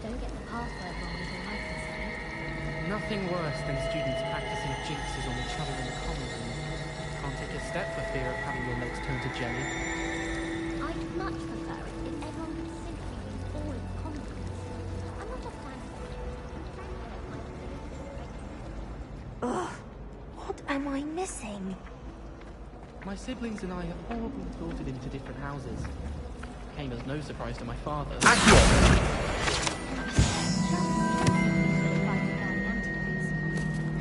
Don't get the password wrong is all I can say. Nothing worse than students practicing jinxes on each other in the common room. Can't take a step for fear of having your legs turned to jelly. I'd much prefer it if everyone could simply use all of the common rooms. I'm not a fan of it. Ugh, what am I missing? My siblings and I have all been sorted into different houses. Came as no surprise to my father. I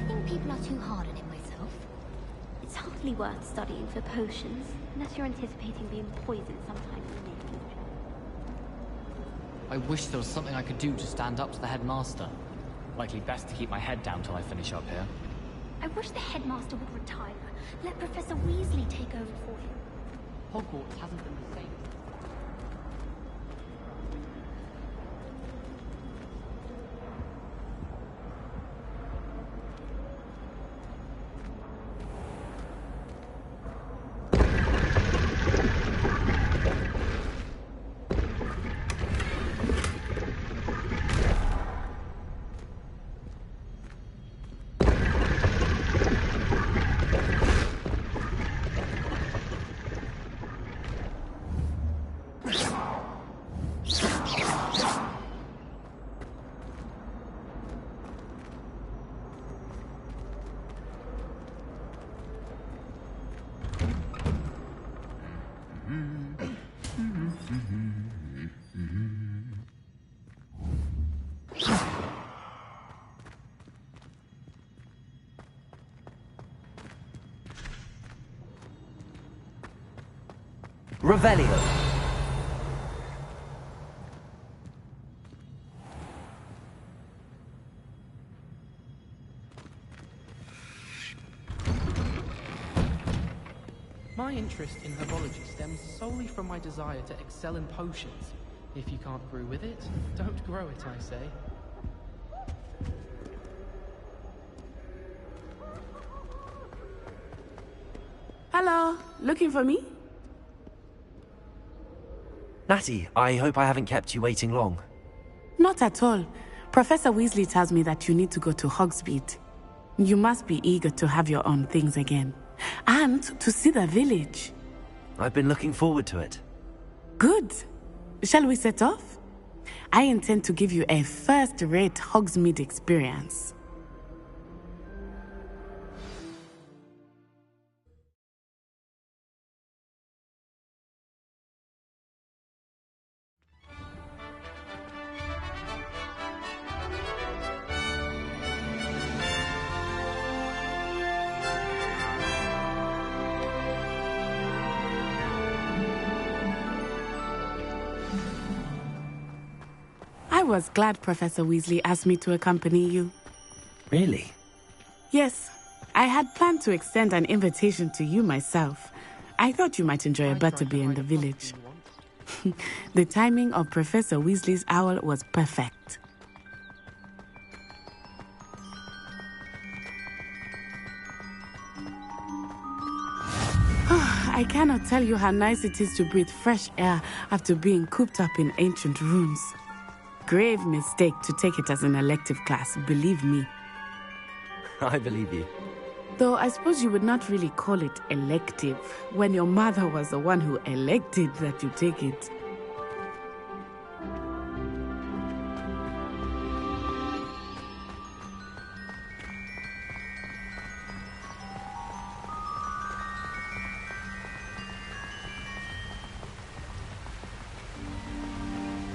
think people are too hard on him myself. It's hardly worth studying for potions, unless you're anticipating being poisoned sometime in the near future. I wish there was something I could do to stand up to the headmaster. Likely best to keep my head down till I finish up here. I wish the headmaster would retire. Let Professor Weasley take over for him. Hogwarts hasn't been the same. Revelio. My interest in herbology stems solely from my desire to excel in potions. If you can't brew with it, don't grow it, I say. Hello, looking for me? Natty, I hope I haven't kept you waiting long. Not at all. Professor Weasley tells me that you need to go to Hogsmeade. You must be eager to have your own things again. And to see the village. I've been looking forward to it. Good. Shall we set off? I intend to give you a first-rate Hogsmeade experience. I was glad Professor Weasley asked me to accompany you. Really? Yes. I had planned to extend an invitation to you myself. I thought you might enjoy a butterbeer in the village. The timing of Professor Weasley's owl was perfect. I cannot tell you how nice it is to breathe fresh air after being cooped up in ancient rooms. Grave mistake to take it as an elective class, believe me. I believe you. Though I suppose you would not really call it elective when your mother was the one who elected that you take it.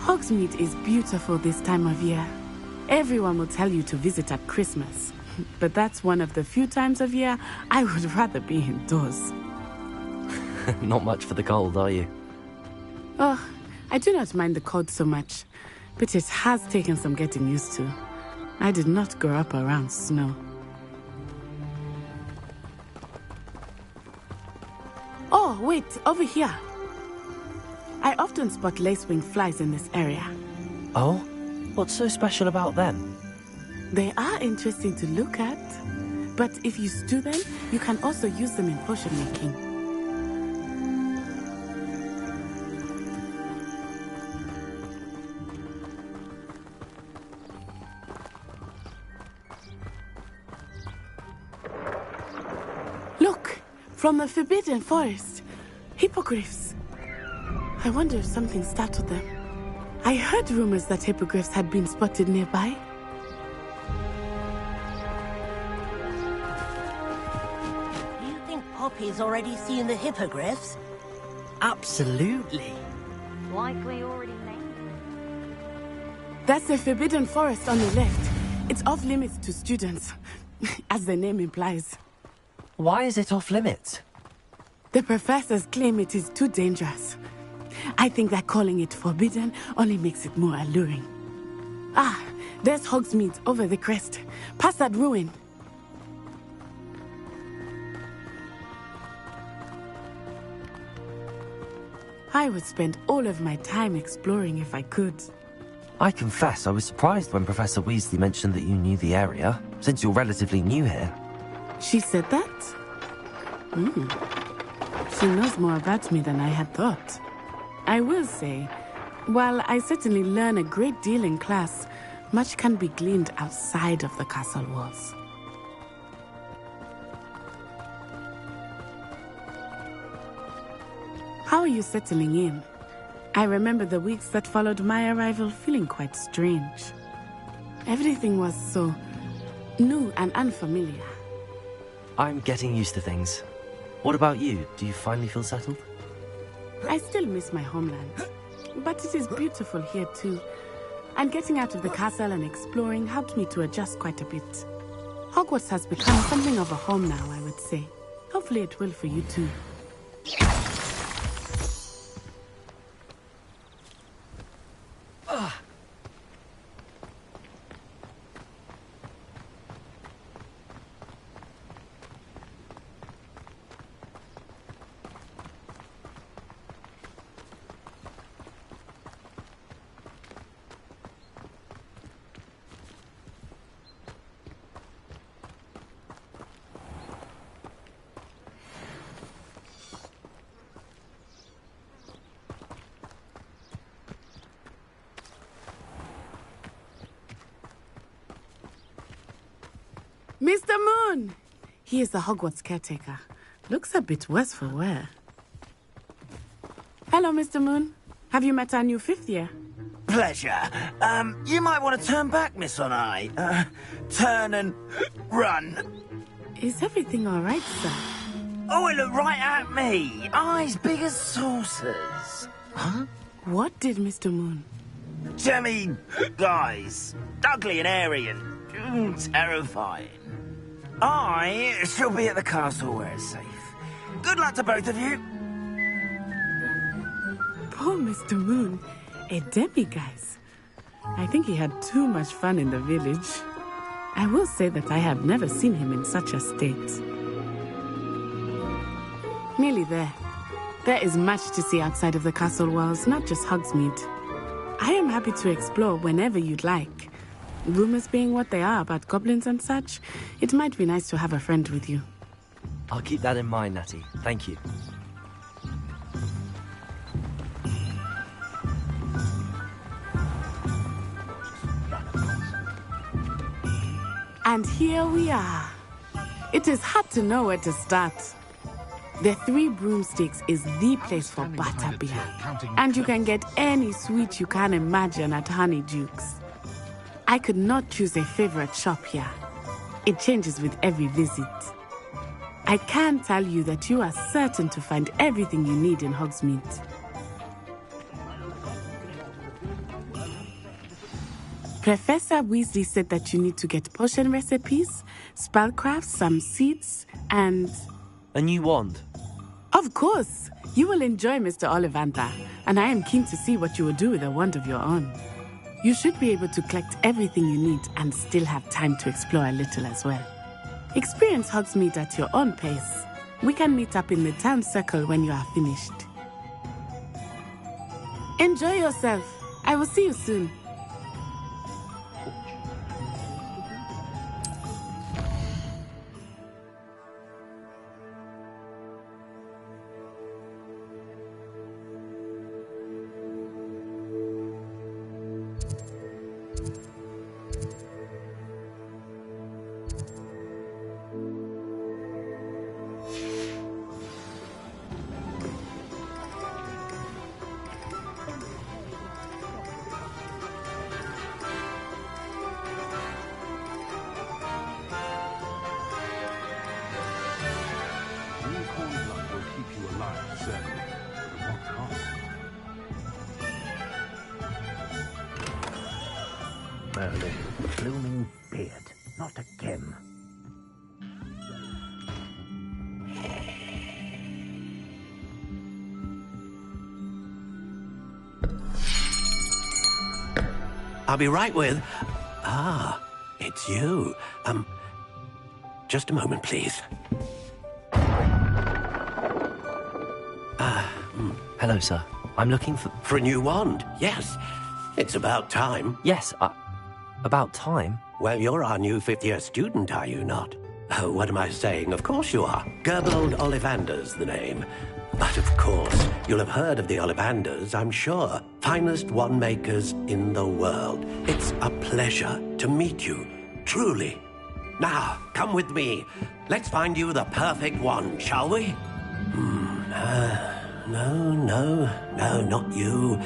Hogsmeade is beautiful this time of year. Everyone will tell you to visit at Christmas. But that's one of the few times of year I would rather be indoors. Not much for the cold, are you? Oh, I do not mind the cold so much. But it has taken some getting used to. I did not grow up around snow. Oh, wait, over here. I often spot lacewing flies in this area. Oh? What's so special about them? They are interesting to look at. But if you stew them, you can also use them in potion making. Look! From the Forbidden Forest. Hippogriffs. I wonder if something startled them. I heard rumors that hippogriffs had been spotted nearby. You think Poppy's already seen the hippogriffs? Absolutely. Likely already named. That's the Forbidden Forest on the left. It's off limits to students, as the name implies. Why is it off limits? The professors claim it is too dangerous. I think that calling it forbidden only makes it more alluring. Ah, there's Hogsmeade over the crest. Past that ruin. I would spend all of my time exploring if I could. I confess I was surprised when Professor Weasley mentioned that you knew the area, since you're relatively new here. She said that? She knows more about me than I had thought. I will say, while I certainly learn a great deal in class, much can be gleaned outside of the castle walls. How are you settling in? I remember the weeks that followed my arrival feeling quite strange. Everything was so new and unfamiliar. I'm getting used to things. What about you? Do you finally feel settled? I still miss my homeland, but it is beautiful here too. And getting out of the castle and exploring helped me to adjust quite a bit. Hogwarts has become something of a home now, I would say. Hopefully it will for you too. Mr. Moon! He is the Hogwarts caretaker. Looks a bit worse for wear. Hello, Mr. Moon. Have you met our new fifth year? Pleasure. You might want to turn back, Miss Onai. Turn and run. Is everything all right, sir? Oh, it looked right at me. Eyes big as saucers. Huh? What did Mr. Moon? Jemmy, guys. Ugly and airy and terrifying. I shall be at the castle where it's safe. Good luck to both of you. Poor Mr. Moon. A demiguise. I think he had too much fun in the village. I will say that I have never seen him in such a state. Nearly there. There is much to see outside of the castle walls, not just Hogsmeade. I am happy to explore whenever you'd like. Rumors being what they are about goblins and such, it might be nice to have a friend with you. I'll keep that in mind, Natty. Thank you. And here we are. It is hard to know where to start. The Three Broomsticks is the place for butterbeer. And you can get any sweet you can imagine at Honeydukes. I could not choose a favorite shop here. It changes with every visit. I can tell you that you are certain to find everything you need in Hogsmeade. Professor Weasley said that you need to get potion recipes, spellcrafts, some seeds, and... A new wand? Of course! You will enjoy Mr. Ollivander, and I am keen to see what you will do with a wand of your own. You should be able to collect everything you need and still have time to explore a little as well. Experience Hogsmeade at your own pace. We can meet up in the town circle when you are finished. Enjoy yourself. I will see you soon. Merlin, blooming beard, not again. I'll be right with... Ah, it's you. Just a moment, please. Hello, sir. I'm looking for... For a new wand, yes. It's about time. Yes, about time? Well, you're our new fifth-year student, are you not? Oh, what am I saying? Of course you are. Gerbold Ollivander's the name. But of course, you'll have heard of the Ollivanders, I'm sure. Finest wand makers in the world. It's a pleasure to meet you, truly. Now, come with me. Let's find you the perfect wand, shall we? No, not you.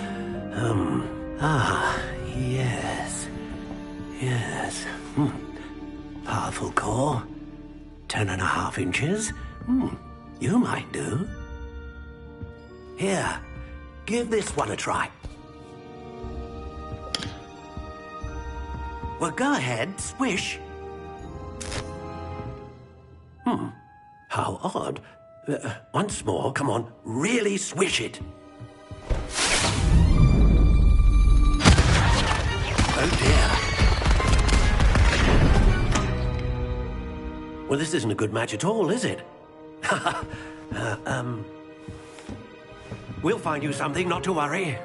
Yes. Powerful core. 10.5 inches. You might do. Here, give this one a try. Well, go ahead, swish. How odd. Once more, come on, really swish it. Oh dear. Well, this isn't a good match at all, is it? We'll find you something, not to worry.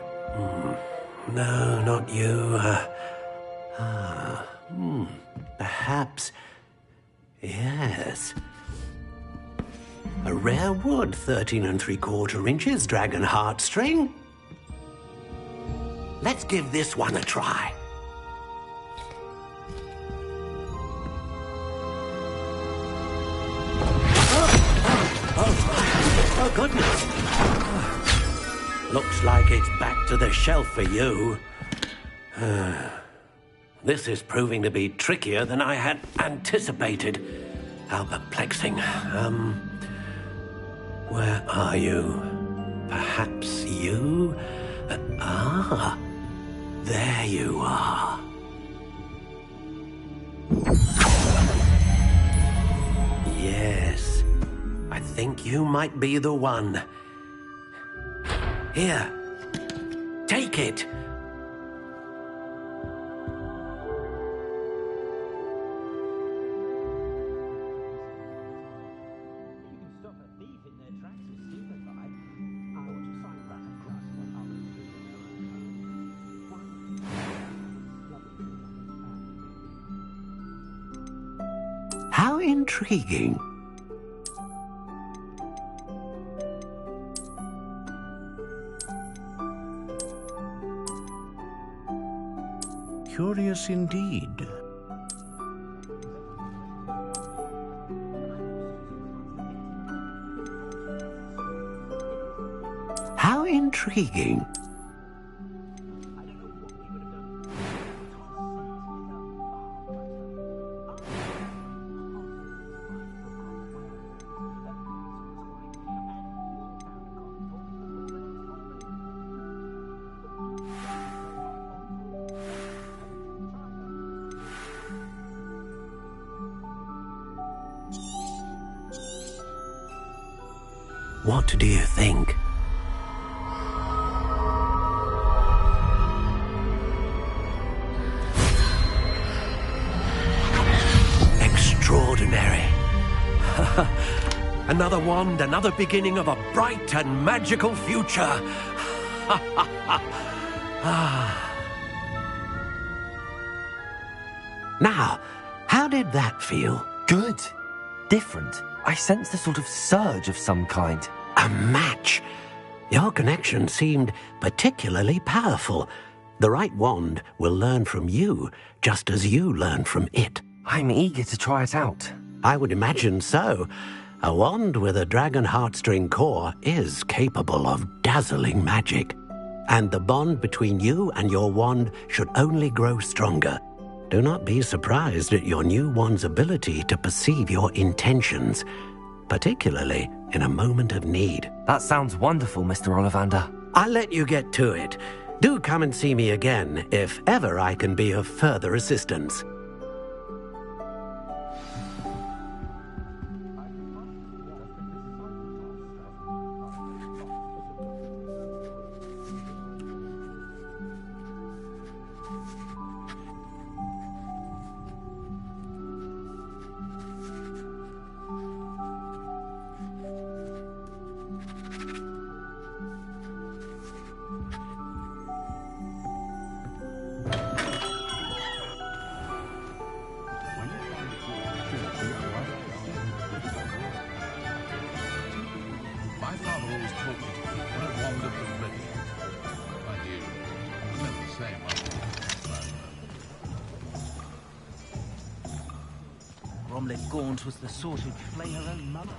No, not you. Perhaps... Yes. A rare wood, 13 3/4 inches, dragon heartstring. Let's give this one a try. Oh, goodness. Looks like it's back to the shelf for you. This is proving to be trickier than I had anticipated. How perplexing. Where are you? Perhaps you? There you are. Yes, I think you might be the one. Here, take it. How intriguing. Curious indeed. How intriguing. What do you think? Extraordinary. Another wand, another beginning of a bright and magical future. Now, how did that feel? Good. Different. I sensed a sort of surge of some kind. A match. Your connection seemed particularly powerful. The right wand will learn from you, just as you learn from it. I'm eager to try it out. I would imagine so. A wand with a dragon heartstring core is capable of dazzling magic. And the bond between you and your wand should only grow stronger. Do not be surprised at your new wand's ability to perceive your intentions, particularly in a moment of need. That sounds wonderful, Mr. Ollivander. I'll let you get to it. Do come and see me again if ever I can be of further assistance. Bromley Gaunt was the sort who'd flay her own mother.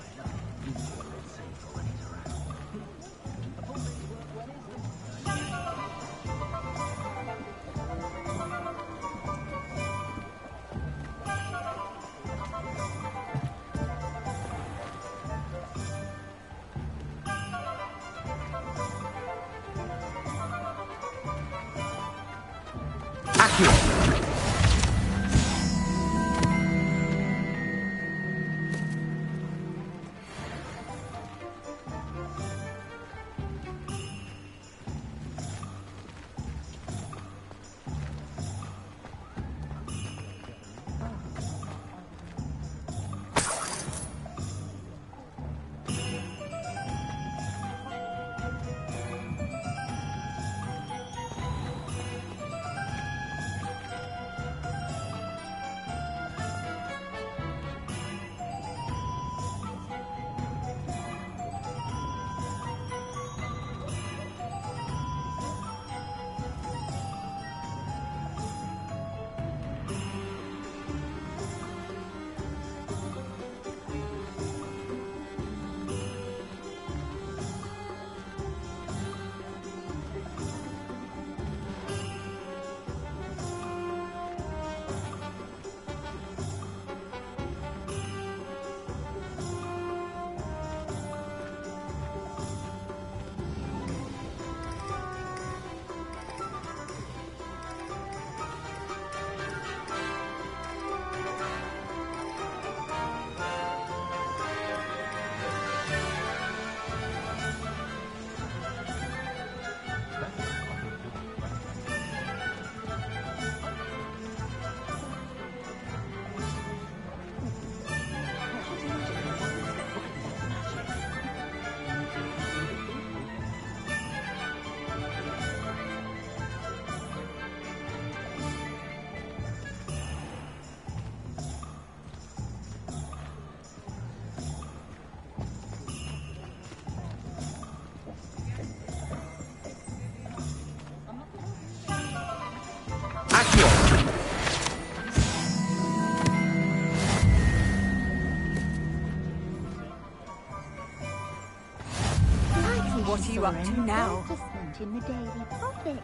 What are you up to now? Advertisement in the Daily Prophet.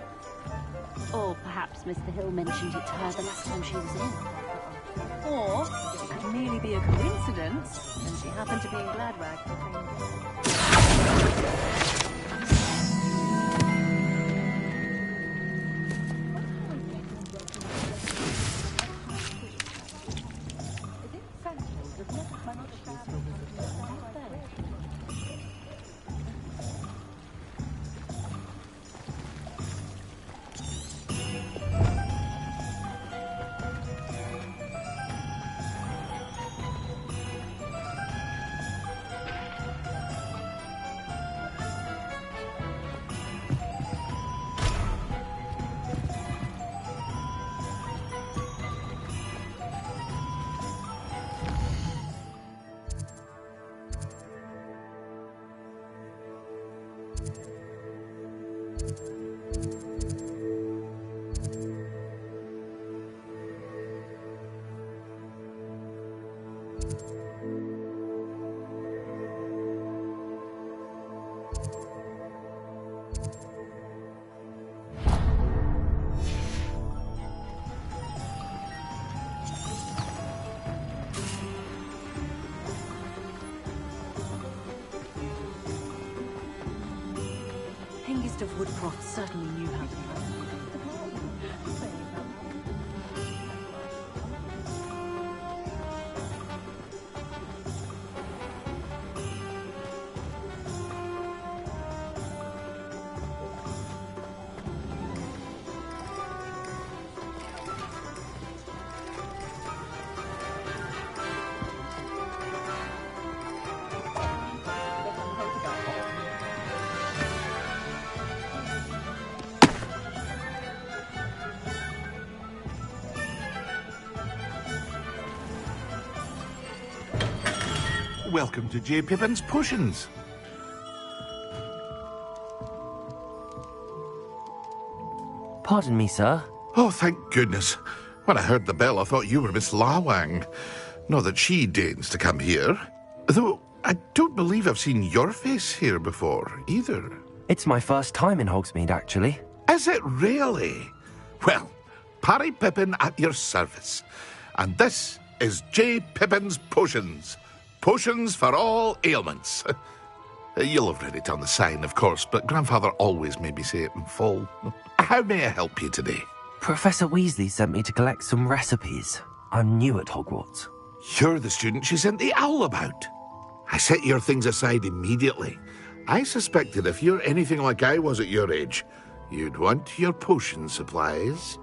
Or perhaps Mr. Hill mentioned it to her the last time she was in. Or it could merely be a coincidence, and she happened to be in Gladwag the same day. Of Woodcroft certainly knew how to play. Welcome to J. Pippin's Potions. Pardon me, sir. Oh, thank goodness. When I heard the bell, I thought you were Miss Lawang. Not that she deigns to come here. Though I don't believe I've seen your face here before, either. It's my first time in Hogsmeade, actually. Is it really? Well, Parry Pippin at your service. And this is J. Pippin's Potions. Potions for all ailments. You'll have read it on the sign, of course, but Grandfather always made me say it in full. How may I help you today? Professor Weasley sent me to collect some recipes. I'm new at Hogwarts. You're the student she sent the owl about. I set your things aside immediately. I suspected if you're anything like I was at your age, you'd want your potion supplies.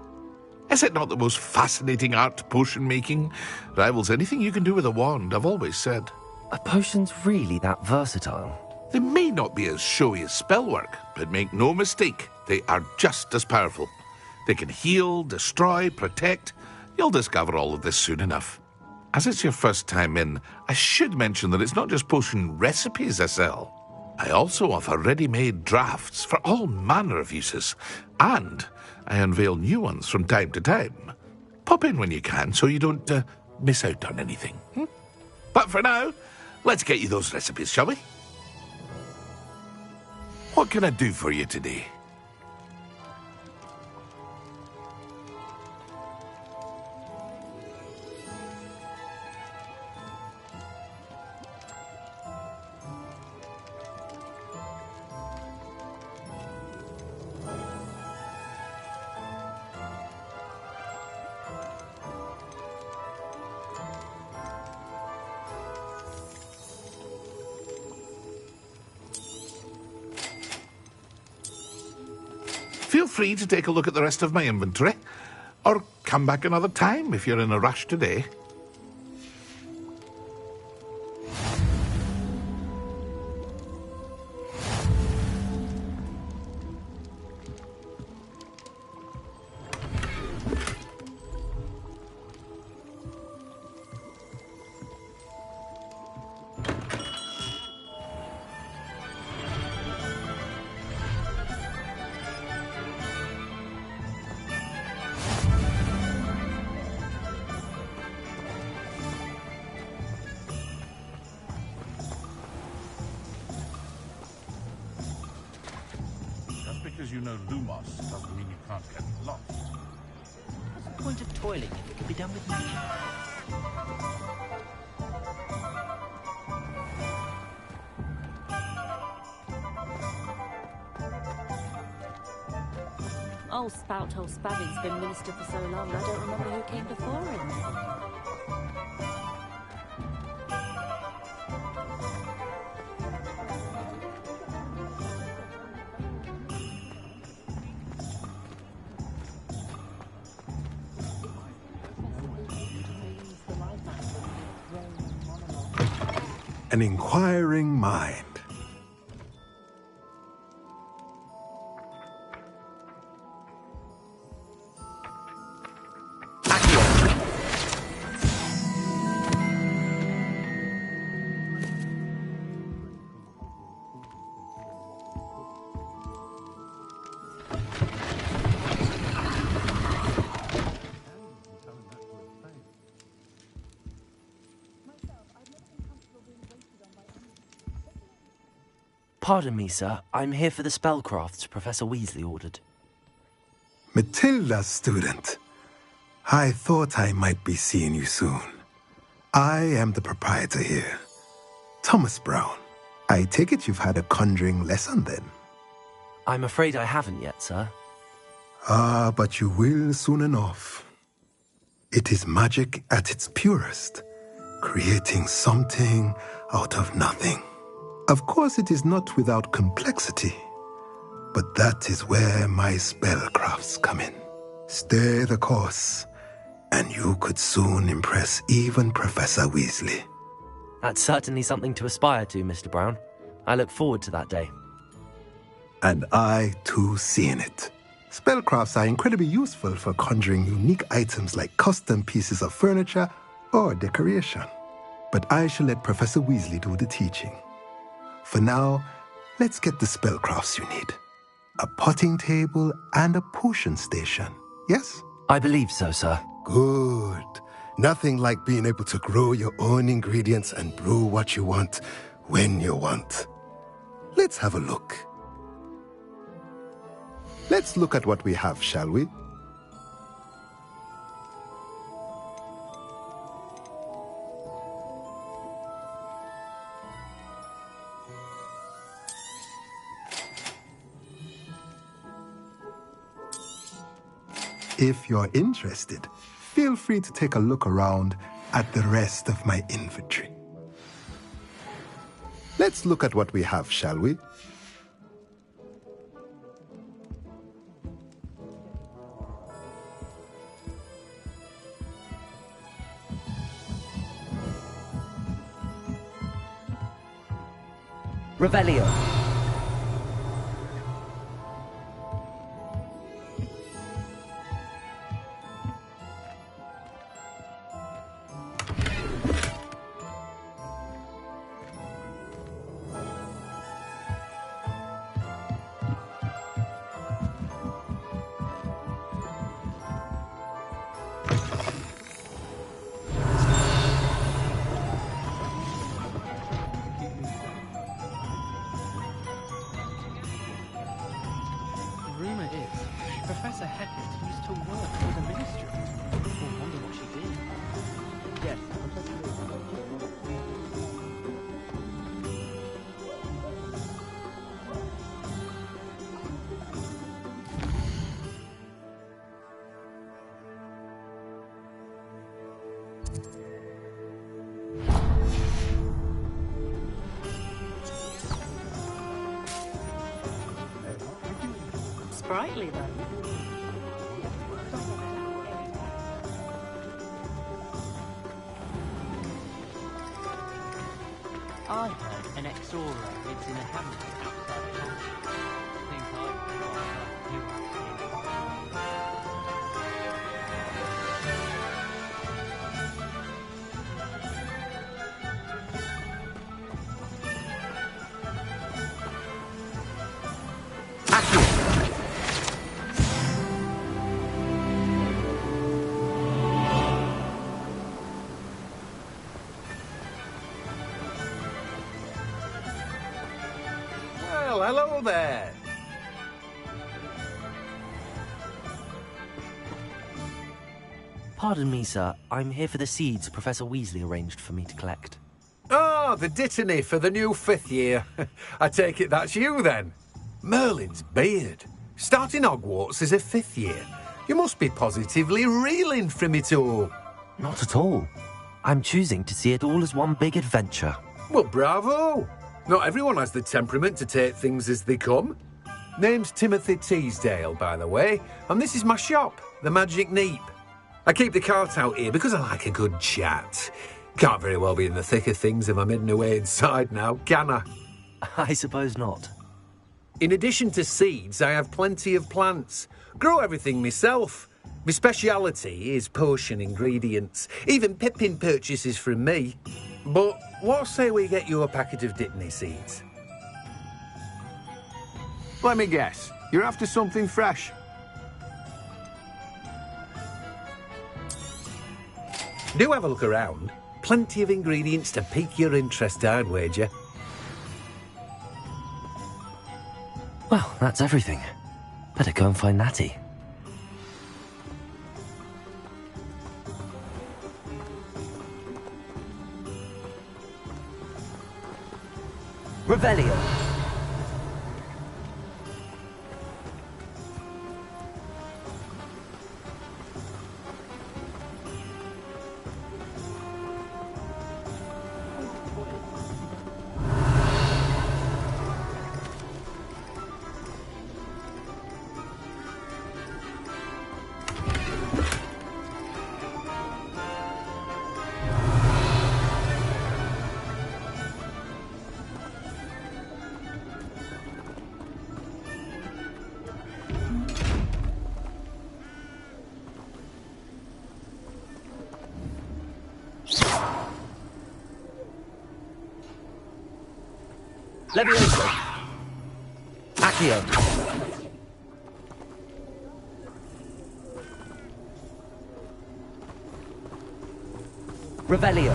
Is it not the most fascinating art, potion making? Rivals anything you can do with a wand, I've always said. Are potions really that versatile? They may not be as showy as spellwork, but make no mistake, they are just as powerful. They can heal, destroy, protect. You'll discover all of this soon enough. As it's your first time in, I should mention that it's not just potion recipes I sell. I also offer ready-made drafts for all manner of uses, and I unveil new ones from time to time. Pop in when you can so you don't miss out on anything. But for now, let's get you those recipes, shall we? What can I do for you today? Feel free to take a look at the rest of my inventory, or come back another time if you're in a rush today. Because you know Lumos doesn't mean you can't get lost. What's the point of toiling if it can be done with magic? Old Spout-hole Spavvy's been minister for so long, I don't remember who came before him. An inquiring mind. Pardon me, sir. I'm here for the spellcrafts Professor Weasley ordered. Matilda, student. I thought I might be seeing you soon. I am the proprietor here, Thomas Brown. I take it you've had a conjuring lesson then? I'm afraid I haven't yet, sir. Ah, but you will soon enough. It is magic at its purest, creating something out of nothing. Of course, it is not without complexity, but that is where my spellcrafts come in. Stay the course, and you could soon impress even Professor Weasley. That's certainly something to aspire to, Mr. Brown. I look forward to that day. And I, too, seeing it. Spellcrafts are incredibly useful for conjuring unique items like custom pieces of furniture or decoration. But I shall let Professor Weasley do the teaching. For now, let's get the spellcrafts you need. A potting table and a potion station, yes? I believe so, sir. Good. Nothing like being able to grow your own ingredients and brew what you want when you want. Let's have a look. Let's look at what we have, shall we? If you're interested, feel free to take a look around at the rest of my inventory. Let's look at what we have, shall we? Revelio. Rumour is, Professor Heckett used to work for the Ministry. I wonder what she did. Yes, Sprightly, though. I heard an ex-Aura lives in a hamlet outside of town. Think Well, hello there. Pardon me, sir. I'm here for the seeds Professor Weasley arranged for me to collect. Oh, the dittany for the new 5th year. I take it that's you, then. Merlin's beard. Starting Hogwarts as a 5th year. You must be positively reeling from it all. Not at all. I'm choosing to see it all as one big adventure. Well, bravo. Not everyone has the temperament to take things as they come. Name's Timothy Teasdale, by the way, and this is my shop, the Magic Neep. I keep the cart out here because I like a good chat. Can't very well be in the thick of things if I'm hidden away inside now, can I? I suppose not. In addition to seeds, I have plenty of plants. Grow everything myself. My speciality is potion ingredients. Even Pippin purchases from me. But what say we get you a packet of dittany seeds? Let me guess. You're after something fresh. Do have a look around. Plenty of ingredients to pique your interest, I'd wager. Well, that's everything. Better go and find Natty. Revelio. Levioso. Accio. Revelio.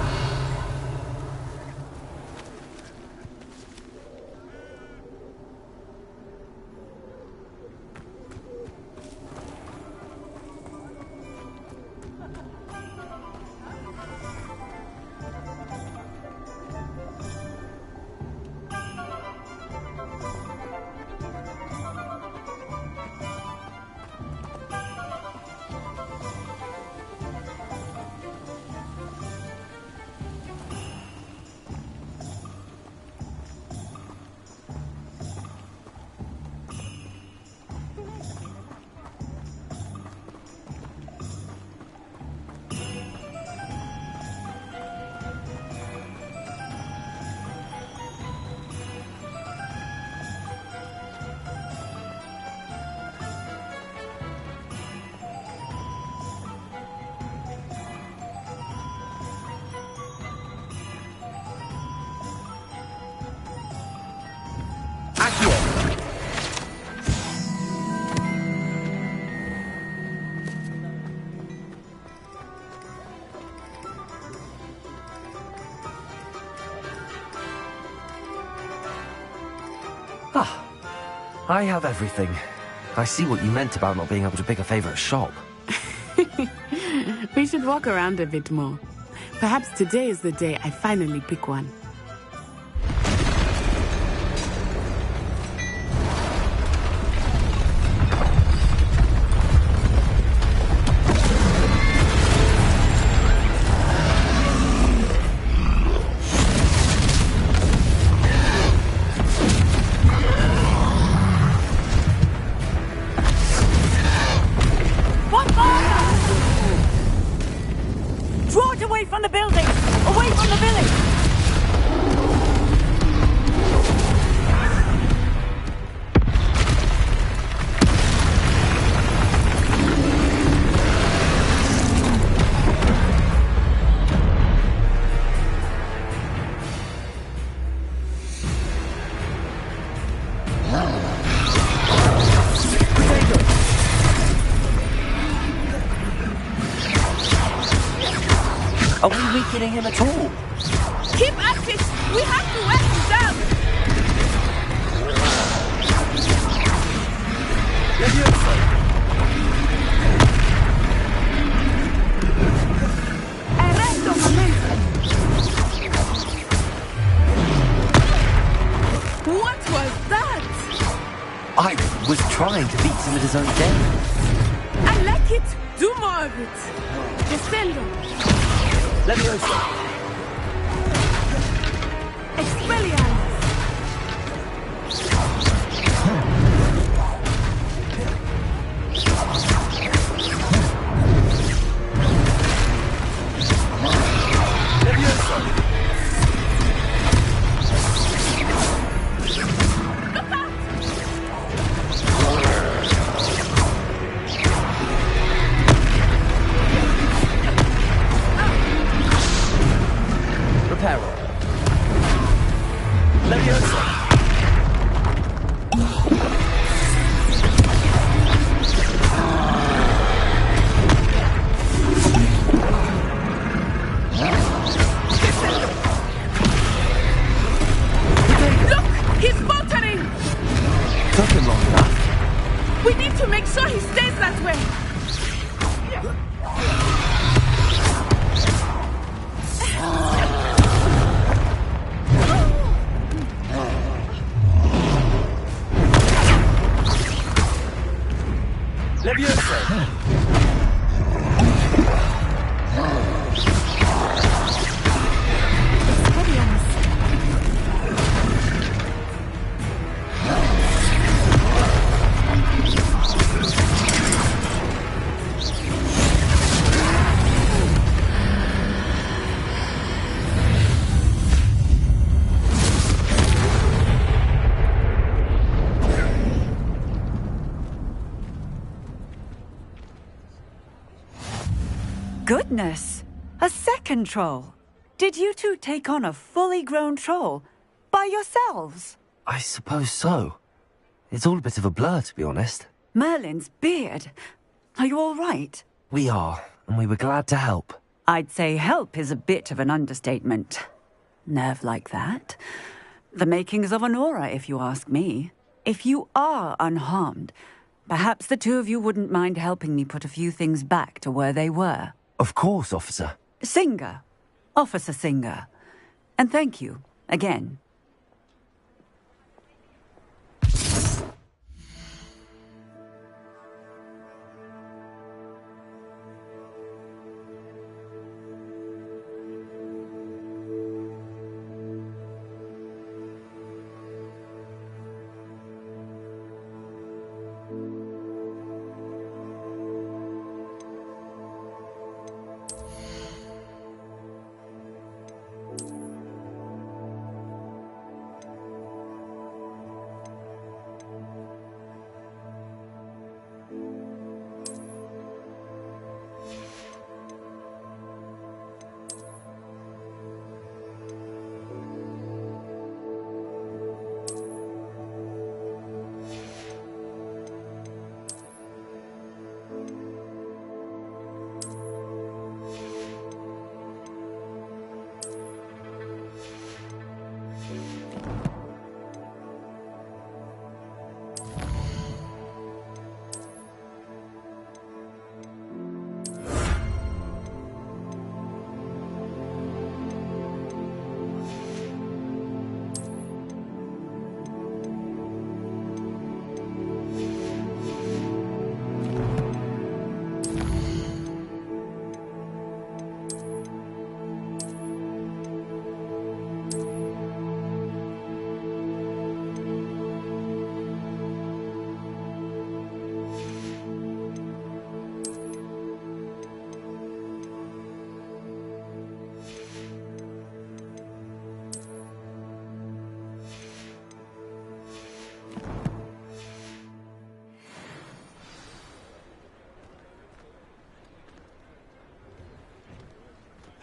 I have everything. I see what you meant about not being able to pick a favorite shop. We should walk around a bit more. Perhaps today is the day I finally pick one. Are we weakening him at all? Keep at it! We have to wear him down! Arresto momento! What was that? I was trying to beat him at his own game. I like it! Do more of it! Descendo! Leviosa! Expelliarmus! Goodness! A second troll! Did you two take on a fully grown troll? By yourselves? I suppose so. It's all a bit of a blur, to be honest. Merlin's beard. Are you all right? We are, and we were glad to help. I'd say help is a bit of an understatement. Nerve like that. The makings of an aura, if you ask me. If you are unharmed, perhaps the two of you wouldn't mind helping me put a few things back to where they were. Of course, officer. Singer. Officer Singer. And thank you, again.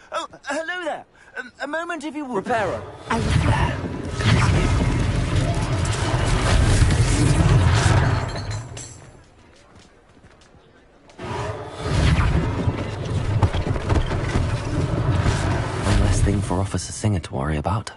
Oh, hello there. A moment, if you would. Repairer. One less thing for Officer Singer to worry about.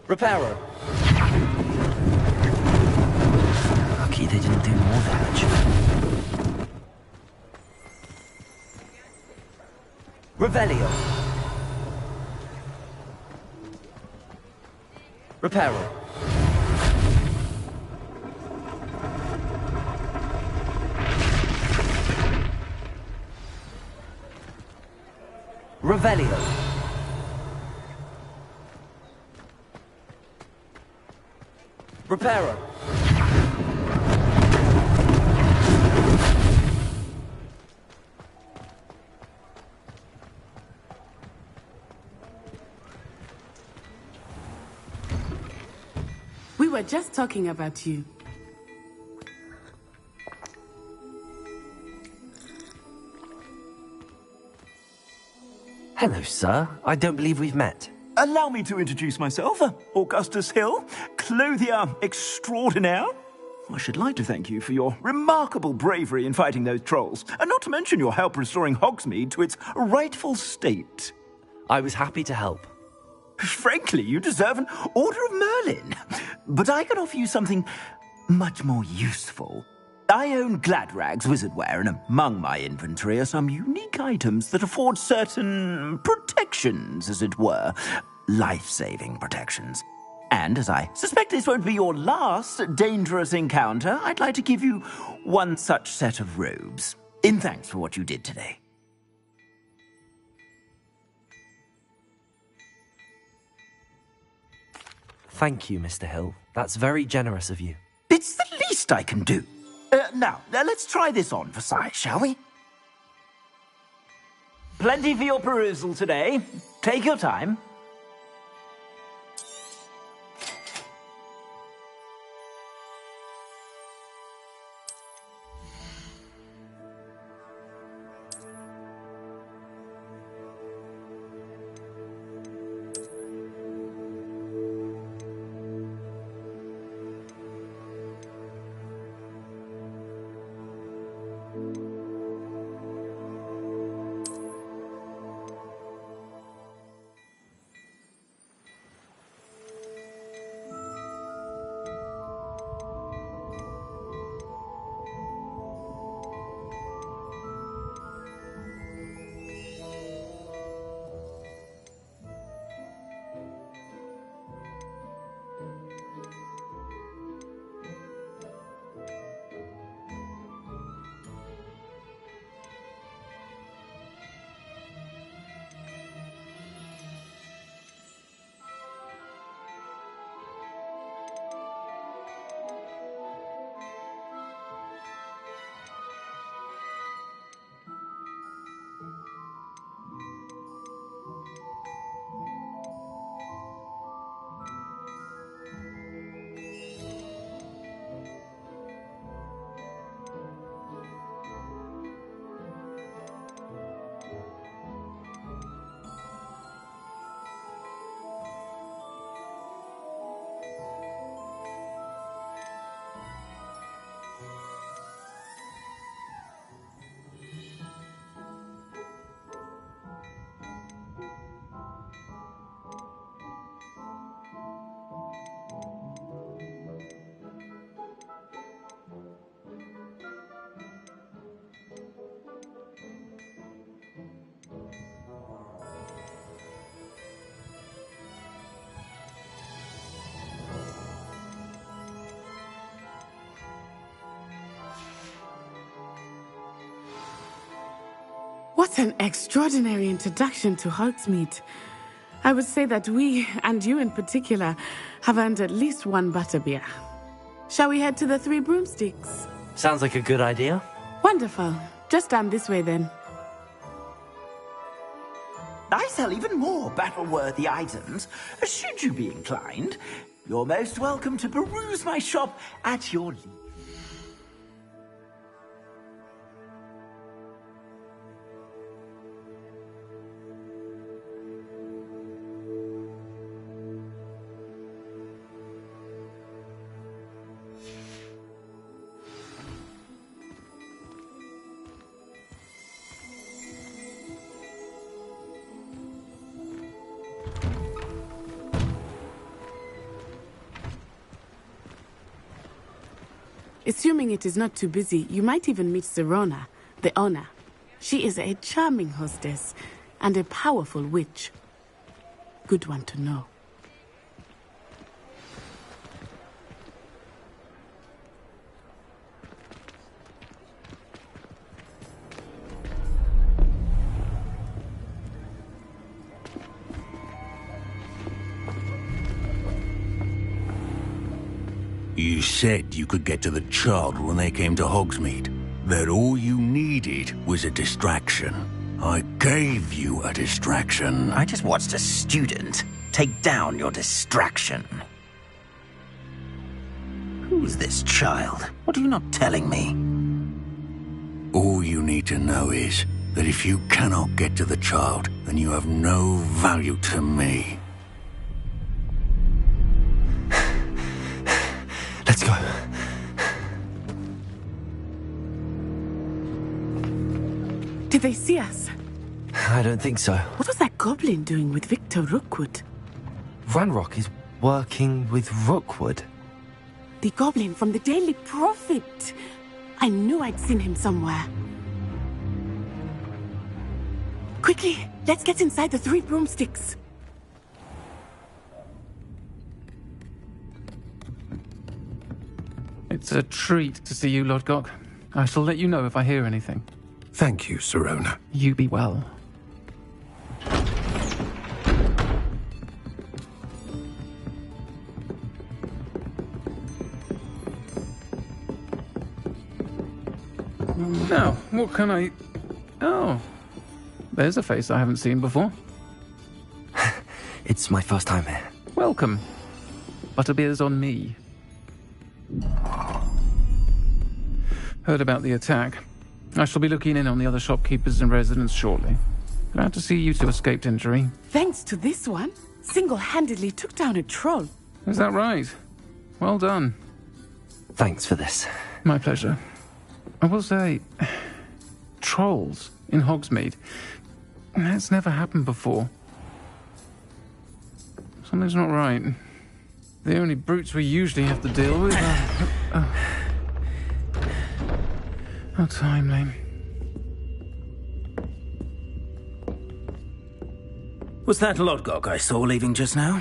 Repairer. Lucky they didn't do more damage. Revelio. Repairer. Revelio. Repairer. We were just talking about you. Hello, sir. I don't believe we've met. Allow me to introduce myself, Augustus Hill, clothier extraordinaire. I should like to thank you for your remarkable bravery in fighting those trolls, and not to mention your help restoring Hogsmeade to its rightful state. I was happy to help. Frankly, you deserve an Order of Merlin. But I can offer you something much more useful. I own Gladrag's wizardware, and among my inventory are some unique items that afford certain protections, as it were. Life-saving protections. And as I suspect this won't be your last dangerous encounter, I'd like to give you one such set of robes, in thanks for what you did today. Thank you, Mr. Hill. That's very generous of you. It's the least I can do. Now, let's try this on for size, shall we? Plenty for your perusal today. Take your time. What an extraordinary introduction to Hogsmeade. I would say that we, and you in particular, have earned at least one butterbeer. Shall we head to the Three Broomsticks? Sounds like a good idea. Wonderful. Just down this way then. I sell even more battle-worthy items. Should you be inclined, you're most welcome to peruse my shop at your leisure. Assuming it is not too busy, you might even meet Sirona, the owner. She is a charming hostess and a powerful witch. Good one to know. You said you could get to the child when they came to Hogsmeade. That all you needed was a distraction. I gave you a distraction. I just watched a student take down your distraction. Who's this child? What are you not telling me? All you need to know is that if you cannot get to the child, then you have no value to me. Let's go. Did they see us? I don't think so. What was that goblin doing with Victor Rookwood? Ranrock is working with Rookwood. The goblin from the Daily Prophet. I knew I'd seen him somewhere. Quickly, let's get inside the Three Broomsticks. It's a treat to see you, Lodgok. I shall let you know if I hear anything. Thank you, Sirona. You be well. Now, what can I... Oh, there's a face I haven't seen before. It's my first time here. Welcome. Butterbeer's on me. Heard about the attack. I shall be looking in on the other shopkeepers and residents shortly. Glad to see you two escaped injury. Thanks to this one, single-handedly took down a troll. Is that right? Well done. Thanks for this. My pleasure. I will say, trolls in Hogsmeade. That's never happened before. Something's not right. The only brutes we usually have to deal with are... How timely. Was that Lodgok I saw leaving just now?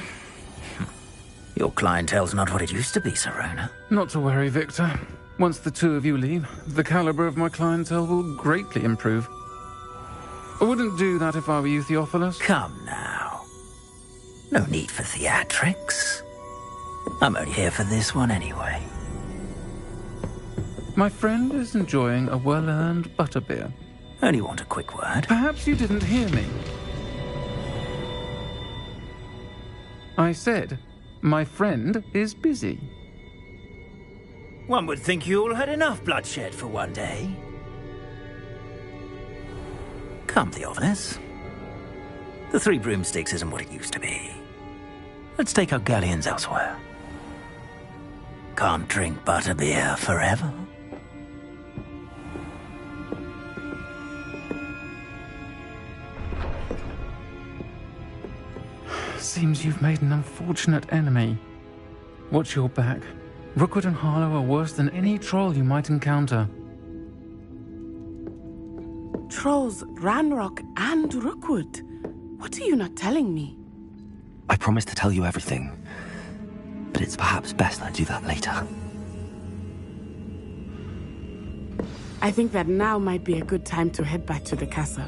Your clientele's not what it used to be, Sirona. Not to worry, Victor. Once the two of you leave, the caliber of my clientele will greatly improve. I wouldn't do that if I were you, Theophilus. Come now. No need for theatrics. I'm only here for this one anyway. My friend is enjoying a well-earned butterbeer. Only want a quick word. Perhaps you didn't hear me. I said, my friend is busy. One would think you all had enough bloodshed for one day. Come, Theophilus. The Three Broomsticks isn't what it used to be. Let's take our galleons elsewhere. Can't drink butterbeer forever. Seems you've made an unfortunate enemy. Watch your back. Rookwood and Harlow are worse than any troll you might encounter. Trolls, Ranrock, and Rookwood. What are you not telling me? I promise to tell you everything, but it's perhaps best I do that later. I think that now might be a good time to head back to the castle.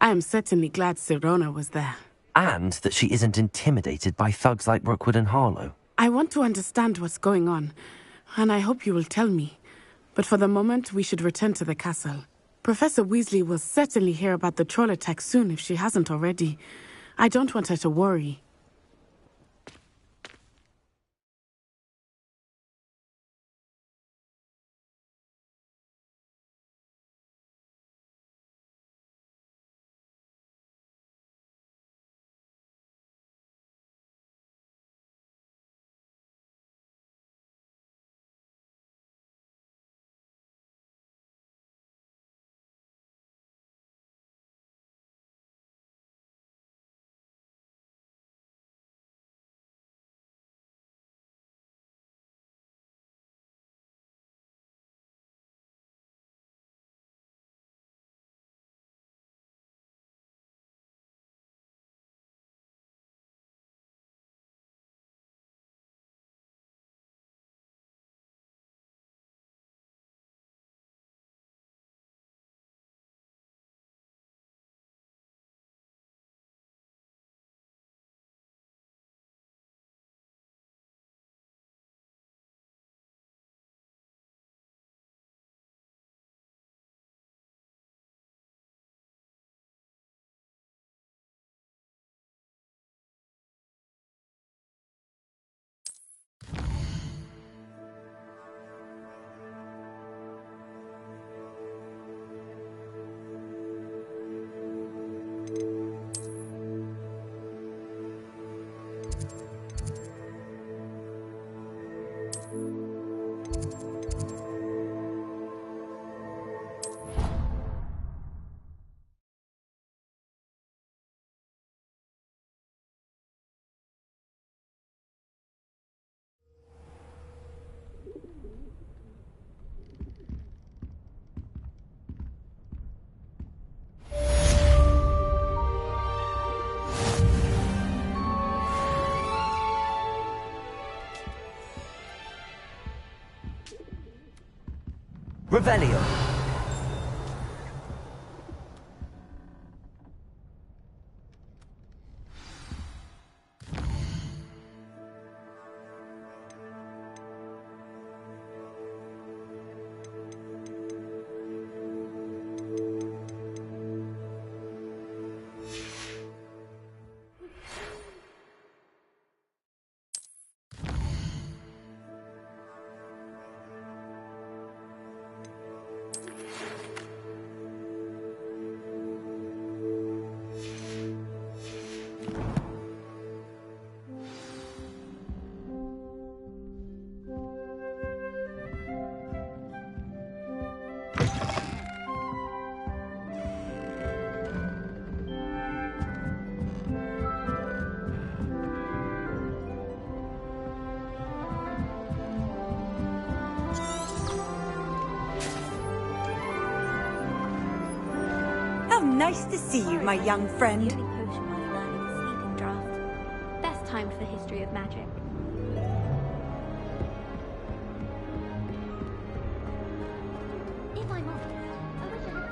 I am certainly glad Sirona was there. And that she isn't intimidated by thugs like Rookwood and Harlow. I want to understand what's going on, and I hope you will tell me. But for the moment, we should return to the castle. Professor Weasley will certainly hear about the troll attack soon if she hasn't already. I don't want her to worry. Revelio. Nice to see you, my young friend. The only potion worth learning is sleeping draft. Best time for the history of magic. If I'm honest, I wish I had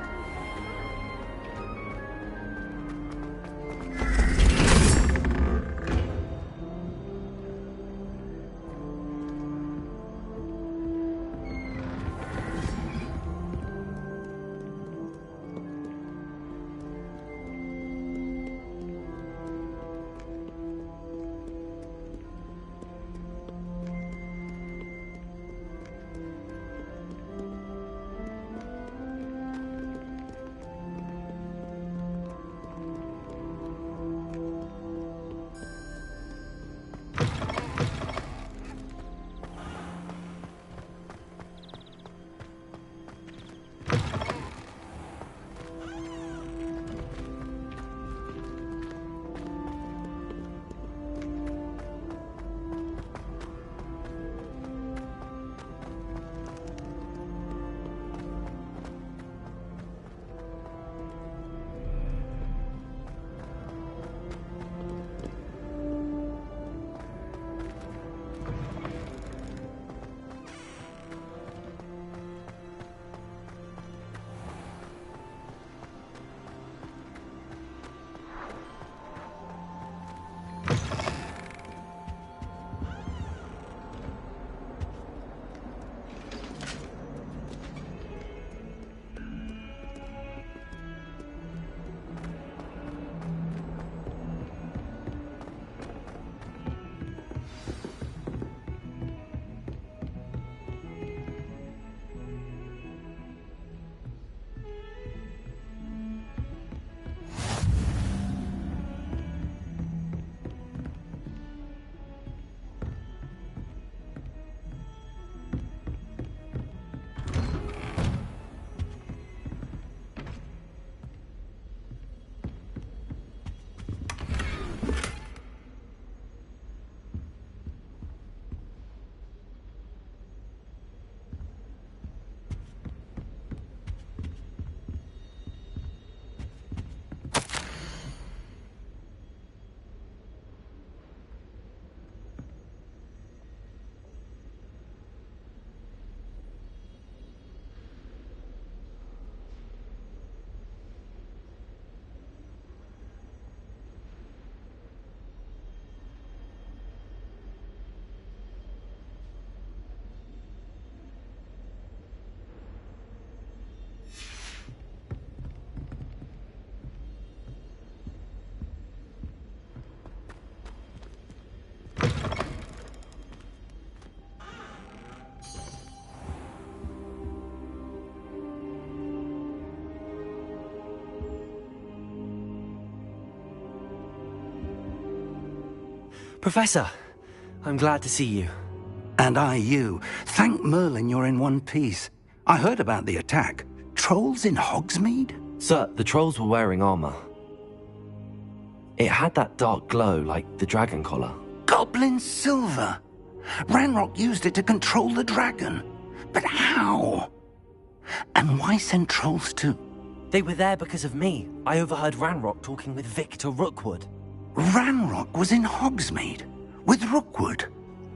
Professor, I'm glad to see you. And I you. Thank Merlin you're in one piece. I heard about the attack. Trolls in Hogsmeade? Sir, the trolls were wearing armor. It had that dark glow like the dragon collar. Goblin silver! Ranrock used it to control the dragon. But how? And why send trolls to... They were there because of me. I overheard Ranrock talking with Victor Rookwood. Ranrock was in Hogsmeade? With Rookwood?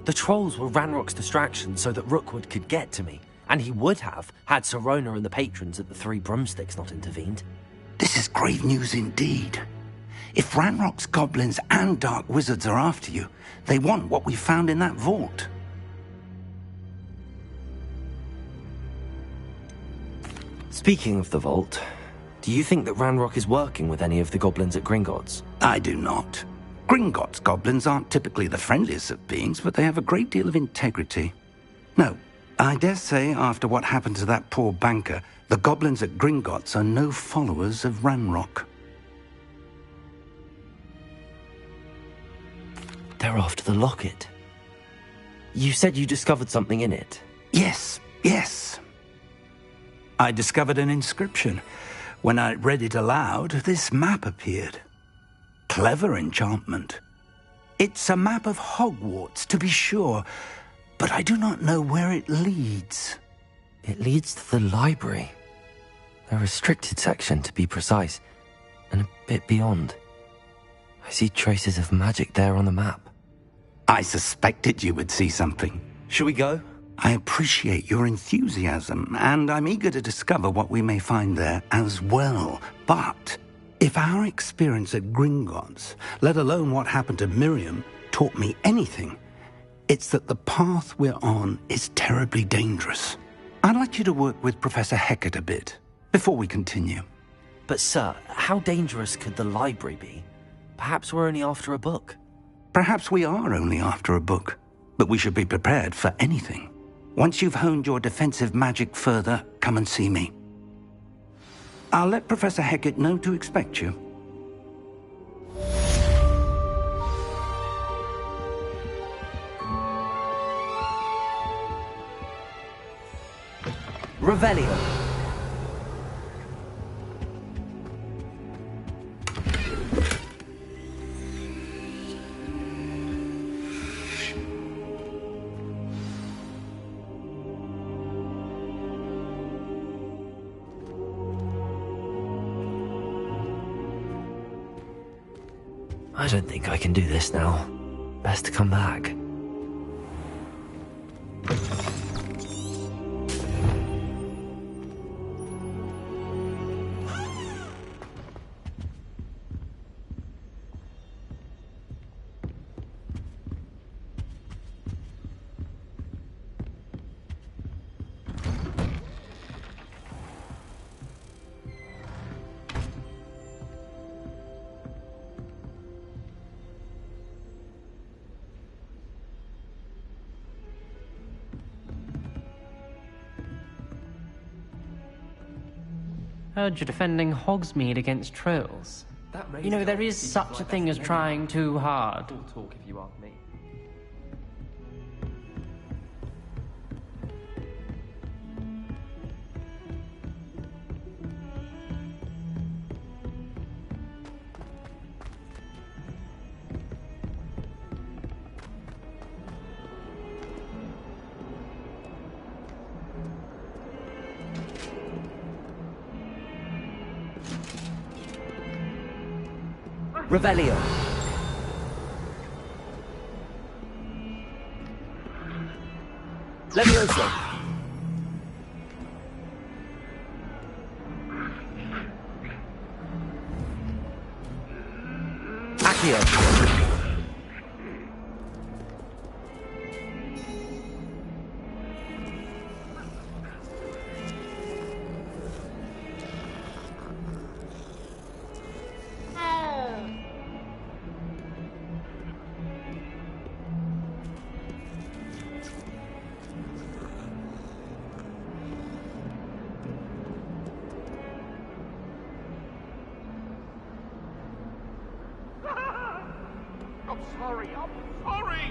The trolls were Ranrock's distraction so that Rookwood could get to me. And he would have, had Sirona and the patrons at the Three Broomsticks not intervened. This is grave news indeed. If Ranrock's goblins and dark wizards are after you, they want what we found in that vault. Speaking of the vault, do you think that Ranrock is working with any of the goblins at Gringotts? I do not. Gringotts goblins aren't typically the friendliest of beings, but they have a great deal of integrity. No, I dare say after what happened to that poor banker, the goblins at Gringotts are no followers of Ranrock. They're after the locket. You said you discovered something in it. Yes. I discovered an inscription. When I read it aloud, this map appeared. Clever enchantment. It's a map of Hogwarts, to be sure, but I do not know where it leads. It leads to the library. A restricted section, to be precise, and a bit beyond. I see traces of magic there on the map. I suspected you would see something. Shall we go? I appreciate your enthusiasm, and I'm eager to discover what we may find there as well. But if our experience at Gringotts, let alone what happened to Miriam, taught me anything, it's that the path we're on is terribly dangerous. I'd like you to work with Professor Hecat a bit before we continue. But sir, how dangerous could the library be? Perhaps we're only after a book. Perhaps we are only after a book, but we should be prepared for anything. Once you've honed your defensive magic further, come and see me. I'll let Professor Hecat know to expect you. Revelio. I don't think I can do this now. Best to come back. Heard you're defending Hogsmeade against trolls. You know, there is such a thing as trying too hard. Talk if you ask me. Revelio. Levioso. Accio. I'm sorry. I'm sorry.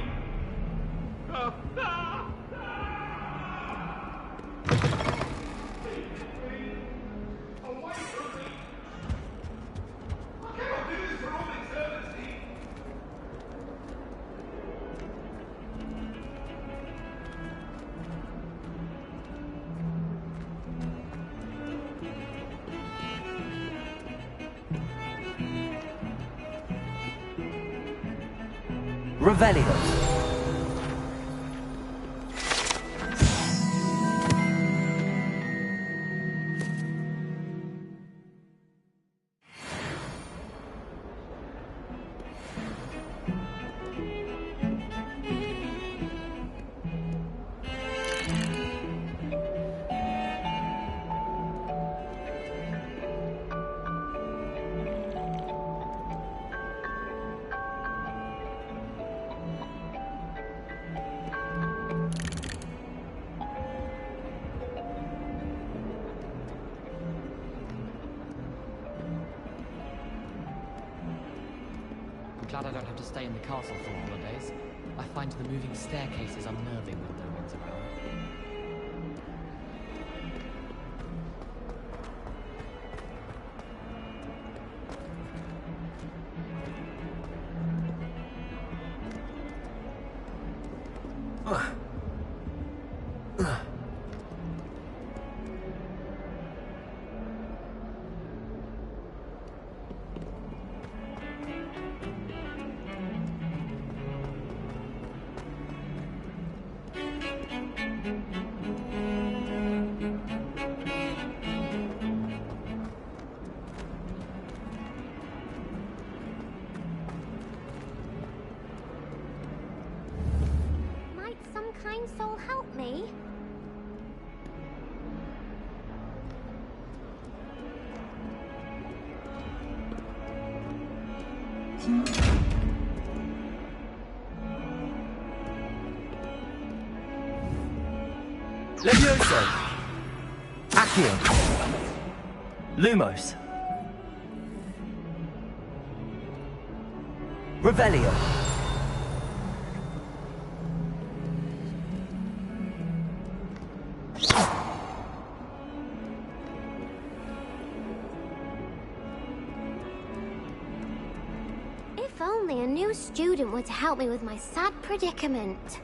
Revelio. I'm glad I don't have to stay in the castle for holidays. I find the moving staircases unnerving when no one's around. Might some kind soul help me? Levioso! Accio! Lumos! Revelio! If only a new student were to help me with my sad predicament.